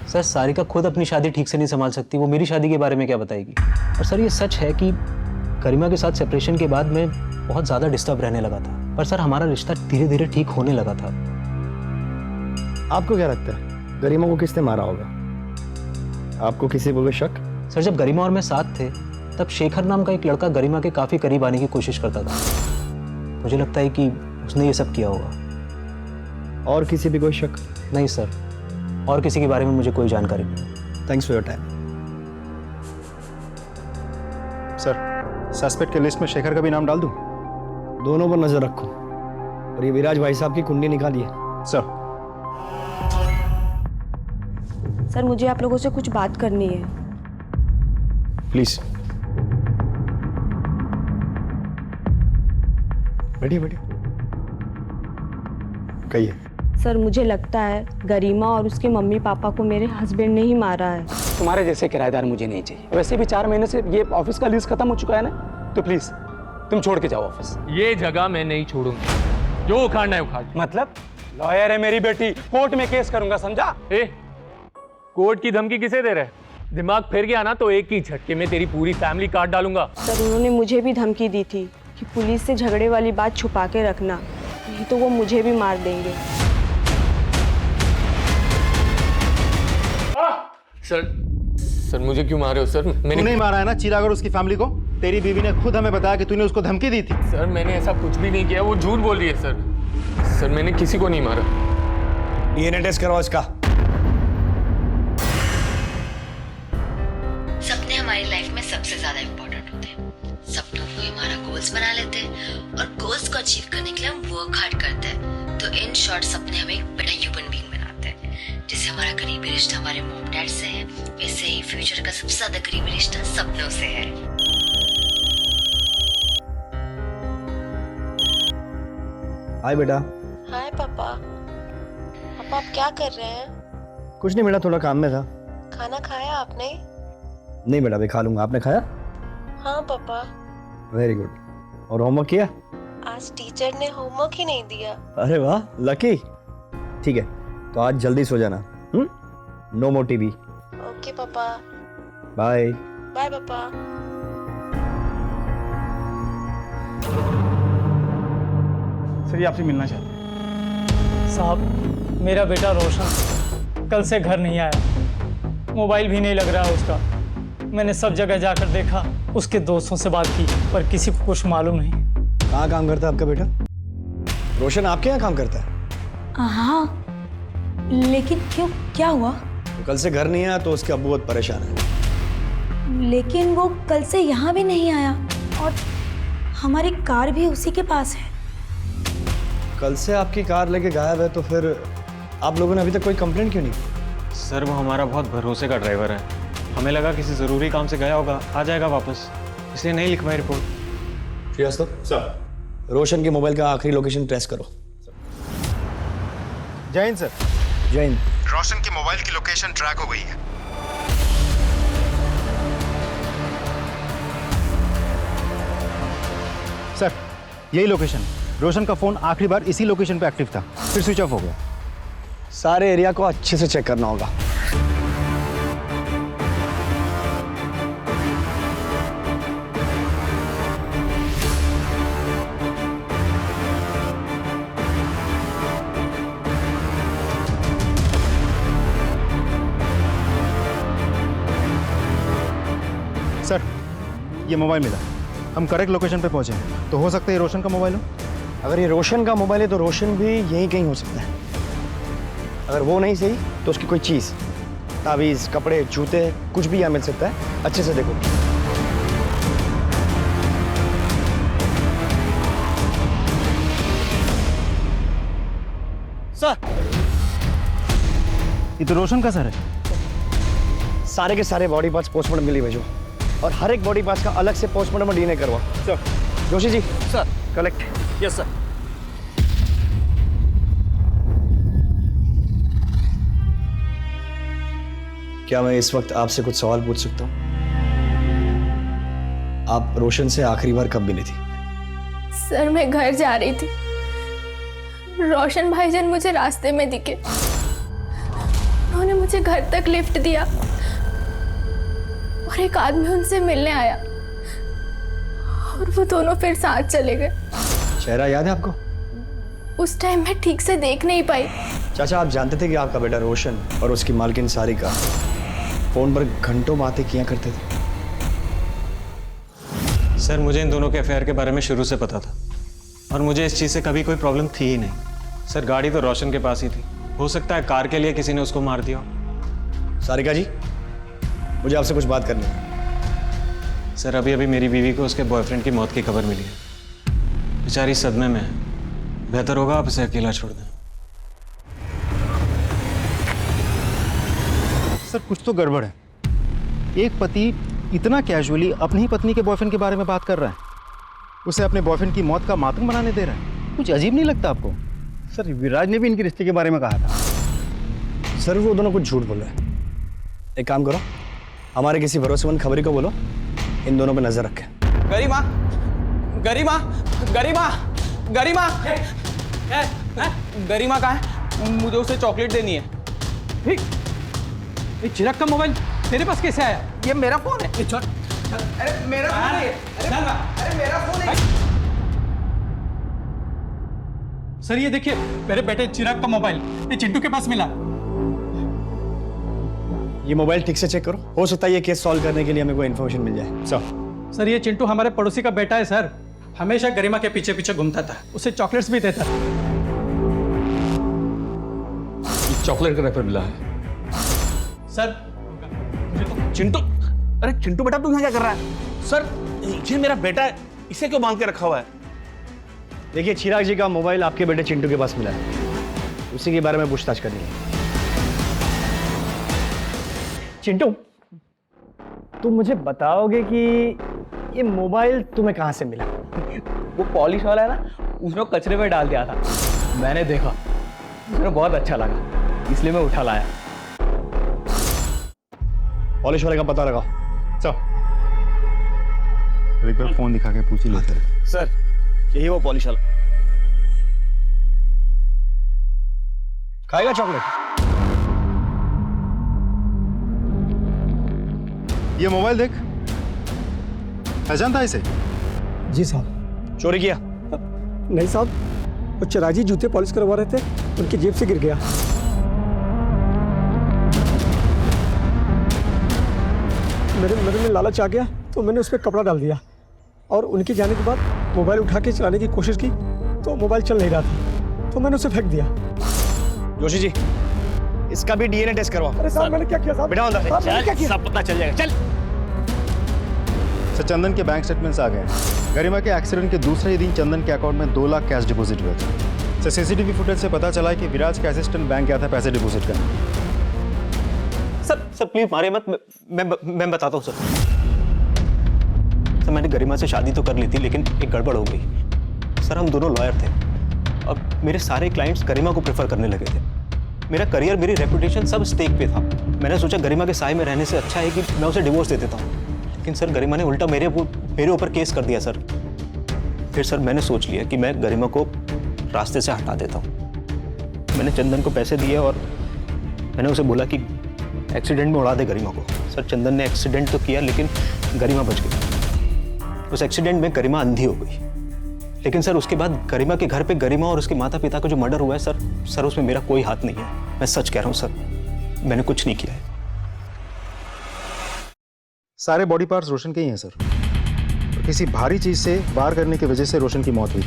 सर सारिका खुद अपनी शादी ठीक से नहीं संभाल सकती, वो मेरी शादी के बारे में क्या बताएगी। और सर ये सच है कि गरिमा के साथ सेपरेशन के बाद मैं बहुत ज़्यादा डिस्टर्ब रहने लगा था, पर सर हमारा रिश्ता धीरे धीरे ठीक होने लगा था। आपको क्या लगता है गरिमा को किसने मारा होगा? आपको किसी पर शक? सर जब गरिमा और मैं साथ थे तब शेखर नाम का एक लड़का गरिमा के काफ़ी करीब आने की कोशिश करता था। मुझे लगता है कि उसने ये सब किया होगा। और किसी भी कोई शक? नहीं सर, और किसी के बारे में मुझे कोई जानकारी नहीं। Thanks for your time. Sir suspect के लिस्ट में शेखर का भी नाम डाल दूं? दोनों पर नजर रखो, और ये विराज भाई साहब की कुंडली निकालिए। सर सर मुझे आप लोगों से कुछ बात करनी है। प्लीज बैठिए बैठिए, कहिए। सर मुझे लगता है गरिमा और उसके मम्मी पापा को मेरे हस्बैंड ने ही मारा है। तुम्हारे जैसे किराएदार मुझे नहीं चाहिए। वैसे भी 4 महीने से ये ऑफिस का लीज खत्म हो चुका है ना, तो प्लीज तुम छोड़ के जाओ ऑफिस। ये जगह मैं नहीं छोड़ूंगी, जो उखाड़ना है उखाड़। मतलब लॉयर है मेरी बेटी, कोर्ट में केस करूंगा, समझा? कोर्ट की धमकी किसे दे रहे? दिमाग फिर गया ना तो एक ही झटके में तेरी पूरी फैमिली काट डालूंगा। सर उन्होंने मुझे भी धमकी दी थी कि पुलिस से झगड़े वाली बात छुपा के रखना, नहीं तो वो मुझे भी मार देंगे। सर मुझे क्यों मारे हो सर? मैंने नहीं मारा है ना चिराग और उसकी फैमिली को। तेरी बीवी ने खुद हमें बताया कि तूने उसको धमकी दी थी। सर मैंने ऐसा कुछ भी नहीं किया, वो झूठ बोल रही है सर। सर मैंने किसी को नहीं मारा। डीएनए टेस्ट करवाओ इसका। सपने हमारी लाइफ में सबसे ज्यादा इम्पोर्टेंट होते हैं। सपनों को हमारा गोल्स बना लेते हैं और गोल्स को अचीव करने के लिए हम वर्क हार्ड करते हैं। तो इन शॉर्ट सपने हमें एक बड़ा ह्यूमन बीइंग बनाते हैं। जैसे हमारा करीबी रिश्ता हमारे मॉम डैड से है, वैसे ही फ्यूचर का सबसे ज्यादा करीबी रिश्ता सपनों से है। हाय बेटा। हाय पापा। पापा आप क्या कर रहे हैं? कुछ नहीं बेटा, थोड़ा काम में था। खाना खाया आपने? नहीं बेटा, मैं खा लूंगा। आपने खाया? हाँ पापा। Very good. और होमवर्क किया? आज टीचर ने होमवर्क ही नहीं दिया। अरे वाह, लकी। ठीक है, तो आज जल्दी सो जाना। No more TV. ओके पापा। बाय। बाय पापा। सर ये आपसे मिलना चाहते हैं। साहब मेरा बेटा रोशन कल से घर नहीं आया, मोबाइल भी नहीं लग रहा है उसका। मैंने सब जगह जाकर देखा, उसके दोस्तों से बात की, पर किसी को कुछ मालूम नहीं। कहाँ काम करता है आपका बेटा? रोशन आपके यहाँ काम करता है? हाँ, लेकिन क्यों, क्या हुआ? तो कल से घर नहीं आया तो उसके अब्बू बहुत परेशान है। लेकिन वो कल से यहाँ भी नहीं आया और हमारी कार भी उसी के पास है। कल से आपकी कार लेके गायब है, तो फिर आप लोगों ने अभी तक कोई कंप्लेंट क्यों नहीं? सर वो हमारा बहुत भरोसे का ड्राइवर है, हमें लगा किसी ज़रूरी काम से गया होगा, आ जाएगा वापस, इसलिए नहीं लिखवाई रिपोर्ट। श्रीवास्तव सर, रोशन के मोबाइल का आखिरी लोकेशन ट्रेस करो। जय हिंद सर। जय हिंद। रोशन की मोबाइल की लोकेशन ट्रैक हो गई है। सर यही लोकेशन, रोशन का फोन आखिरी बार इसी लोकेशन पे एक्टिव था, फिर स्विच ऑफ हो गया। सारे एरिया को अच्छे से चेक करना होगा। सर ये मोबाइल मिला, हम करेक्ट लोकेशन पे पहुंचे हैं, तो हो सकता है ये रोशन का मोबाइल हो। अगर ये रोशन का मोबाइल है तो रोशन भी यहीं कहीं हो सकता है। अगर वो नहीं सही तो उसकी कोई चीज़, तावीज़, कपड़े, जूते, कुछ भी यहाँ मिल सकता है। अच्छे से देखो। सर ये तो रोशन का सर है। सारे के सारे बॉडी पार्ट्स पोस्टमार्टम के लिए भेजो, और हर एक बॉडी पार्ट्स का अलग से पोस्टमार्टम और डीएनए करवाओ। Sir. Joshi ji. Sir. Collect. Yes sir. क्या मैं इस वक्त आपसे कुछ सवाल पूछ सकता हूँ? आप रोशन से आखिरी बार कब मिली थी? सर मैं घर जा रही थी, रोशन भाईजान मुझे रास्ते में दिखे, उन्होंने मुझे घर तक लिफ्ट दिया और एक आदमी उनसे मिलने आया और वो दोनों फिर साथ चले गए। चेहरा याद है आपको? उस टाइम मैं ठीक से देख नहीं पाई। चाचा आप जानते थे कि आपका बेटा रोशन और उसकी मालकिन सारिका फोन पर घंटों बातें किया करते थे? सर मुझे इन दोनों के अफेयर के बारे में शुरू से पता था और मुझे इस चीज़ से कभी कोई प्रॉब्लम थी ही नहीं। सर गाड़ी तो रोशन के पास ही थी, हो सकता है कार के लिए किसी ने उसको मार दिया। सारिका जी मुझे आपसे कुछ बात करनी है। सर अभी अभी मेरी बीवी को उसके बॉयफ्रेंड की मौत की खबर मिली है, बेचारी सदमे में है, बेहतर होगा आप इसे अकेला छोड़ दें। सर कुछ तो गड़बड़ है। एक पति इतना कैजुअली अपनी ही पत्नी के बॉयफ्रेंड के बारे में बात कर रहा है, उसे अपने बॉयफ्रेंड की मौत का मातम बनाने दे रहा है। कुछ अजीब नहीं लगता आपको? सर विराज ने भी इनके रिश्ते के बारे में कहा था। सर वो दोनों कुछ झूठ बोल रहे हैं। एक काम करो, हमारे किसी भरोसेमंद खबरी को बोलो इन दोनों पे नजर रखें। गरिमा, गरिमा, गरिमा, गरिमा, गरिमा कहाँ है? मुझे उसे चॉकलेट देनी है। ये चिराग का मोबाइल तेरे पास कैसे आया? ये मेरा फोन है। अरे मेरा फोन है। अरे मेरा फोन है। सर ये देखिए मेरे बेटे चिराग का मोबाइल ये चिंटू के पास मिला। ये मोबाइल ठीक से चेक करो, हो सकता है ये केस सॉल्व करने के लिए हमें कोई इन्फॉर्मेशन मिल जाए। सर ये चिंटू हमारे पड़ोसी का बेटा है सर, हमेशा गरिमा के पीछे पीछे घूमता था, उसे चॉकलेट्स भी देता। चॉकलेट का रैपर मिला है सर। चिंटू, अरे चिंटू बेटा तू यहाँ क्या कर रहा है? सर ये मेरा बेटा है, इसे क्यों बांध के रखा हुआ है? देखिए चिराग जी का मोबाइल आपके बेटे चिंटू के पास मिला है, उसी के बारे में पूछताछ करनी है। चिंटू तुम मुझे बताओगे कि ये मोबाइल तुम्हें कहाँ से मिला? वो पॉलिश वाला है ना, उसने कचरे में डाल दिया था, मैंने देखा, मुझे बहुत अच्छा लगा, इसलिए मैं उठा लाया। पॉलिश वाले का पता लगाओ। चलो एक बार फोन दिखा के पूछ ही लेते हैं। सर यही वो पॉलिश वाला। खाएगा चॉकलेट? ये मोबाइल देख, पहचानता है इसे? जी साहब। चोरी किया? नहीं साहब, वो चिराजी जूते पॉलिश करवा रहे थे, उनकी जेब से गिर गया। मेरे में लालच आ गया तो मैंने उस पर कपड़ा डाल दिया और उनके जाने के बाद मोबाइल उठा के चलाने की कोशिश की तो मोबाइल चल नहीं रहा था, तो मैंने उसे फेंक दिया। जोशी जी, इसका भी डीएनए टेस्ट करवाओ। अरे साहब मैंने क्या किया साहब? बिठाओ अंदर। साहब, मैंने क्या किया? सब पता चल जाएगा। चल। सर, चंदन के बैंक स्टेटमेंट्स आ गए हैं। गरिमा के एक्सीडेंट के दूसरे ही दिन चंदन के अकाउंट में 2 लाख कैश डिपॉजिट हुए थे। सर, सीसीटीवी फुटेज से पता चला है कि विराज के असिस्टेंट बैंक गया था पैसे डिपॉजिट करने। सर प्लीज मारे मत, मैं बताता हूँ सर। मैंने गरिमा से शादी तो कर ली थी, लेकिन एक गड़बड़ हो गई। सर हम दोनों लॉयर थे। अब मेरे सारे क्लाइंट्स गरिमा को प्रेफर करने लगे थे। मेरा करियर, मेरी रेपुटेशन सब स्टेक पे था। मैंने सोचा गरिमा के साए में रहने से अच्छा है कि मैं उसे डिवोर्स दे देता हूँ, लेकिन सर गरिमा ने उल्टा मेरे ऊपर केस कर दिया सर। फिर सर मैंने सोच लिया कि मैं गरिमा को रास्ते से हटा देता हूँ। मैंने चंदन को पैसे दिए और मैंने उसे बोला कि एक्सीडेंट में उड़ा दे गरिमा को। सर चंदन ने एक्सीडेंट तो किया, लेकिन गरिमा बच गई। उस एक्सीडेंट में गरिमा अंधी हो गई, लेकिन सर उसके बाद गरिमा के घर पे गरिमा और उसके माता पिता का जो मर्डर हुआ है सर उसमें मेरा कोई हाथ नहीं है। मैं सच कह रहा हूँ सर, मैंने कुछ नहीं किया है। सारे बॉडी पार्ट्स रोशन के ही हैं सर। किसी भारी चीज से वार करने की वजह से रोशन की मौत हुई।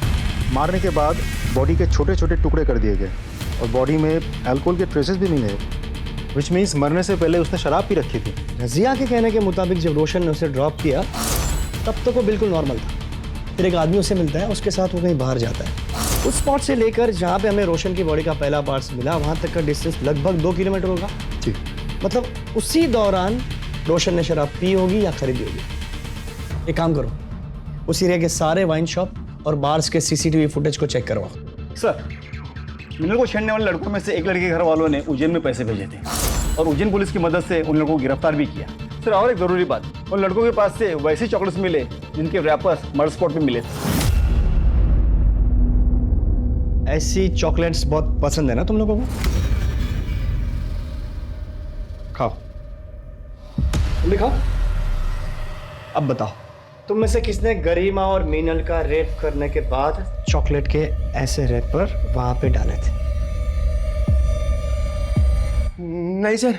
मारने के बाद बॉडी के छोटे छोटे टुकड़े कर दिए गए और बॉडी में अल्कोहल के ट्रेसेस भी मिले, विच मीन्स मरने से पहले उसने शराब पी रखी थी। रजिया के कहने के मुताबिक जब रोशन ने उसे ड्रॉप किया तब तक वो बिल्कुल नॉर्मल था। फिर एक आदमी उसे मिलता है, उसके साथ वो कहीं बाहर जाता है। उस स्पॉट से लेकर जहाँ पे हमें रोशन की बॉडी का पहला पार्ट्स मिला, वहाँ तक का डिस्टेंस लगभग 2 किलोमीटर होगा। जी। मतलब उसी दौरान रोशन ने शराब पी होगी या खरीदी होगी। एक काम करो, उस एरिया के सारे वाइन शॉप और बार्स के सीसीटीवी फुटेज को चेक करवाओ। सर, मिनल को छेड़ने वाले लड़कों में से एक लड़के के घर वालों ने उज्जैन में पैसे भेजे थे और उज्जैन पुलिस की मदद से उन लोगों को गिरफ्तार भी किया। सर और एक जरूरी बात, उन लड़कों के पास से वैसे चॉकलेट्स मिले जिनके रैपर्स मर्डर स्पॉट पे मिले थे। ऐसी चॉकलेट्स बहुत पसंद है ना तुम लोगों को? खाओ, तुम भी खाओ। अब बताओ, तुम में से किसने गरिमा और मीनल का रेप करने के बाद चॉकलेट के ऐसे रैपर वहां पे डाले थे? नहीं सर,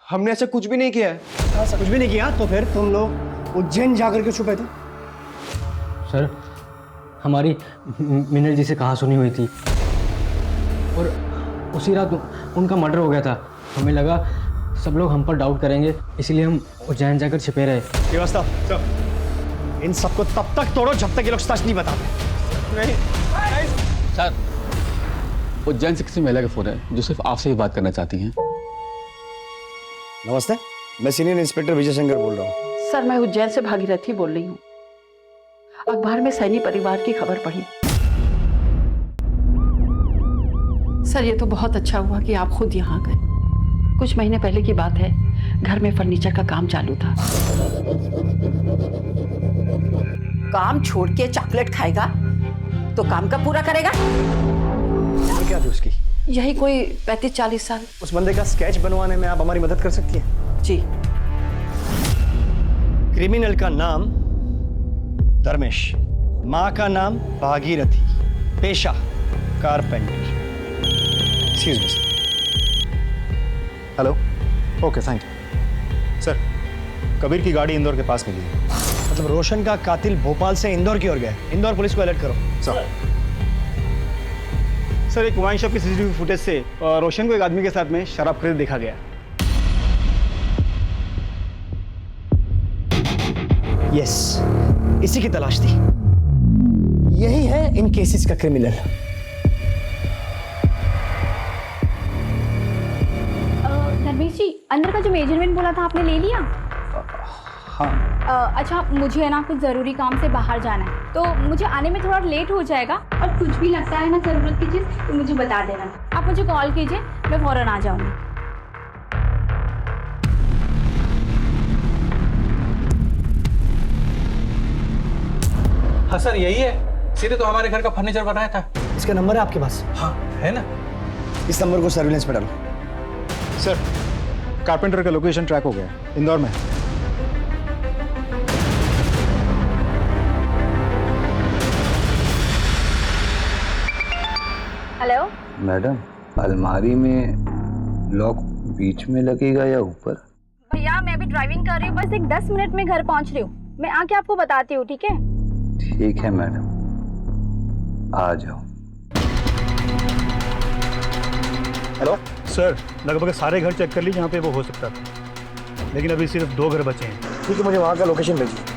हमने ऐसा कुछ भी नहीं किया है। कुछ भी नहीं किया? तो फिर तुम लोग उज्जैन जाकर के छुपे थे? सर हमारी मीनल जी से कहा सुनी हुई थी और उसी रात उनका मर्डर हो गया था। हमें लगा सब लोग हम पर डाउट करेंगे, इसलिए हम उज्जैन जाकर छिपे रहे। व्यवस्था इन सबको तब तक तोड़ो जब तक ये लोग सच नहीं बताते। नहीं सर, उज्जैन से किसी महिला का फोन है जो सिर्फ आपसे ही बात करना चाहती हैं। नमस्ते, मैं सीनियर इंस्पेक्टर विजय शंकर बोल रहा हूँ। सर, मैं उज्जैन से भागीरथी बोल रही हूँ। अखबार में सैनी परिवार की खबर पढ़ी। सर, ये तो बहुत अच्छा हुआ कि आप खुद यहाँ गए। कुछ महीने पहले की बात है, घर में फर्नीचर का काम चालू था। काम छोड़ के चॉकलेट खाएगा तो काम का पूरा करेगा। क्या थी उसकी? यही कोई 35-40 साल। उस बंदे का स्केच बनवाने में आप हमारी मदद कर सकती हैं? जी। क्रिमिनल का नाम धर्मेश, माँ का नाम भागीरथी, पेशा carpenter. Excuse me. Hello, okay thank you. Sir, Kabir की गाड़ी इंदौर के पास मिली है। मतलब रोशन का कातिल भोपाल से इंदौर की ओर गया। इंदौर पुलिस को अलर्ट करो। सर, एक वाइन शॉप की सीसीटीवी फुटेज से रोशन को एक आदमी के साथ में शराब खरीद देखा गया। यस, इसी की तलाश थी। यही है इन केसेस का क्रिमिनल। धर्मेश जी, अंदर का जो मेजरमेंट बोला था आपने ले लिया? हाँ। अच्छा, मुझे है ना कुछ ज़रूरी काम से बाहर जाना है, तो मुझे आने में थोड़ा लेट हो जाएगा। और कुछ भी लगता है ना ज़रूरत की चीज़ तो मुझे बता देना। आप मुझे कॉल कीजिए, मैं फ़ौरन आ जाऊँगी। हाँ सर, यही है। सीधे तो हमारे घर का फर्नीचर बनाया था। इसका नंबर है आपके पास? हाँ है ना। इस नंबर को सर्विलेंस पे डालो। सर, कारपेंटर का लोकेशन ट्रैक हो गया, इंदौर में। मैडम, अलमारी में लॉक बीच में लगेगा या ऊपर? भैया मैं अभी ड्राइविंग कर रही हूँ, बस एक 10 मिनट में घर पहुँच रही हूँ। मैं आके आपको बताती हूँ, ठीक है? ठीक है मैडम, आ जाओ। हेलो सर, लगभग सारे घर चेक कर ली जहाँ पे वो हो सकता था, लेकिन अभी सिर्फ 2 घर बचे हैं। ठीक है, मुझे वहाँ का लोकेशन भेजिए।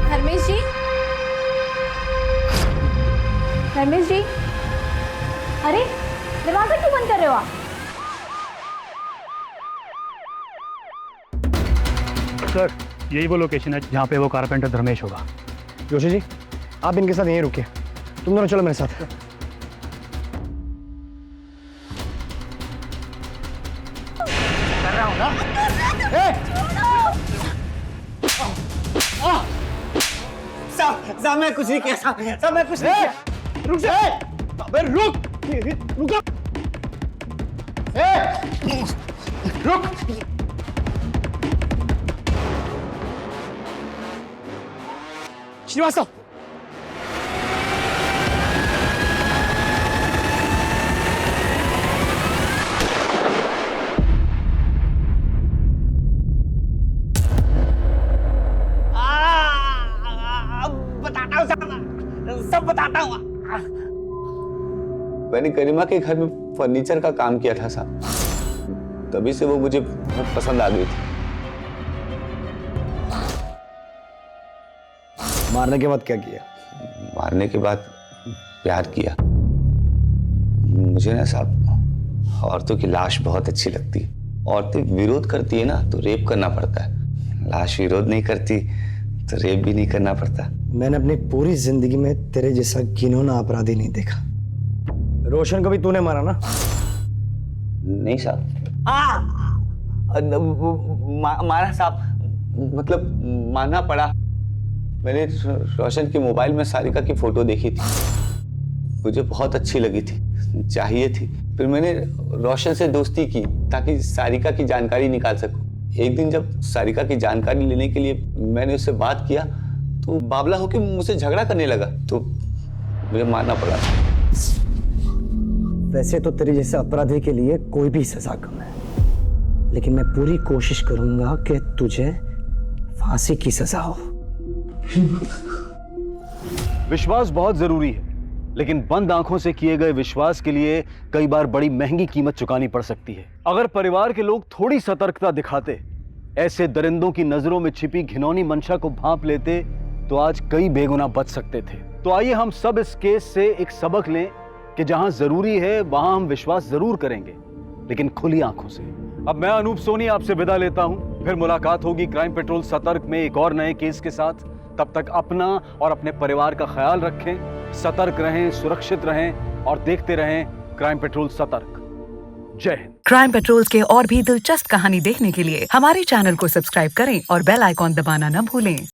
धर्मेश जी, धर्मेश जी, अरे दरवाजा क्यों बंद कर रहे हो आप? सर, यही वो लोकेशन है जहाँ पे वो कारपेंटर धर्मेश होगा। जोशी जी, आप इनके साथ यहीं रुकिए, तुम दोनों चलो मेरे साथ। कर रहा हूँ ना। साहब मैं कुछ नहीं किया साहब, मैं कुछ नहीं किया। रुक जा, अबे रुक, रुक, रुक। श्रीवास्तव, बताता हूँ सब बताता हूँ। मैंने गरिमा के घर में फर्नीचर का काम किया था साहब, तभी से वो मुझे बहुत पसंद आ गई थी। मारने के बाद क्या किया? मारने के बाद प्यार किया। मुझे ना साहब औरतों की लाश बहुत अच्छी लगती है। औरतें विरोध करती है ना तो रेप करना पड़ता है, लाश विरोध नहीं करती तो रेप भी नहीं करना पड़ता। मैंने अपनी पूरी जिंदगी में तेरे जैसा घिनौना अपराधी नहीं देखा। रोशन को भी तूने मारा ना? नहीं साहब। मारा साहब, मतलब मारना पड़ा। मैंने रोशन के मोबाइल में सारिका की फोटो देखी थी, मुझे बहुत अच्छी लगी थी, चाहिए थी। फिर मैंने रोशन से दोस्ती की ताकि सारिका की जानकारी निकाल सकूं। एक दिन जब सारिका की जानकारी लेने के लिए मैंने उससे बात किया तो बावला होकर मुझसे झगड़ा करने लगा, तो मुझे मारना पड़ा। वैसे तो तेरे जैसे अपराधी के लिए कोई भी सजा कम है, लेकिन मैं पूरी कोशिश करूंगा कि तुझे फांसी की सजा हो। विश्वास बहुत जरूरी है, लेकिन बंद आंखों से किए गए विश्वास के लिए कई बार बड़ी महंगी कीमत चुकानी पड़ सकती है। अगर परिवार के लोग थोड़ी सतर्कता दिखाते, ऐसे दरिंदों की नजरों में छिपी घिनौनी मंशा को भांप लेते, तो आज कई बेगुनाह बच सकते थे। तो आइए हम सब इस केस से एक सबक लें कि जहां जरूरी है वहां हम विश्वास जरूर करेंगे, लेकिन खुली आंखों से। अब मैं अनूप सोनी आपसे विदा लेता हूं, फिर मुलाकात होगी क्राइम पेट्रोल सतर्क में एक और नए केस के साथ। तब तक अपना और अपने परिवार का ख्याल रखें, सतर्क रहें, सुरक्षित रहें और देखते रहें क्राइम पेट्रोल सतर्क। जय हिंद। क्राइम पेट्रोल के और भी दिलचस्प कहानी देखने के लिए हमारे चैनल को सब्सक्राइब करें और बेल आइकॉन दबाना न भूलें।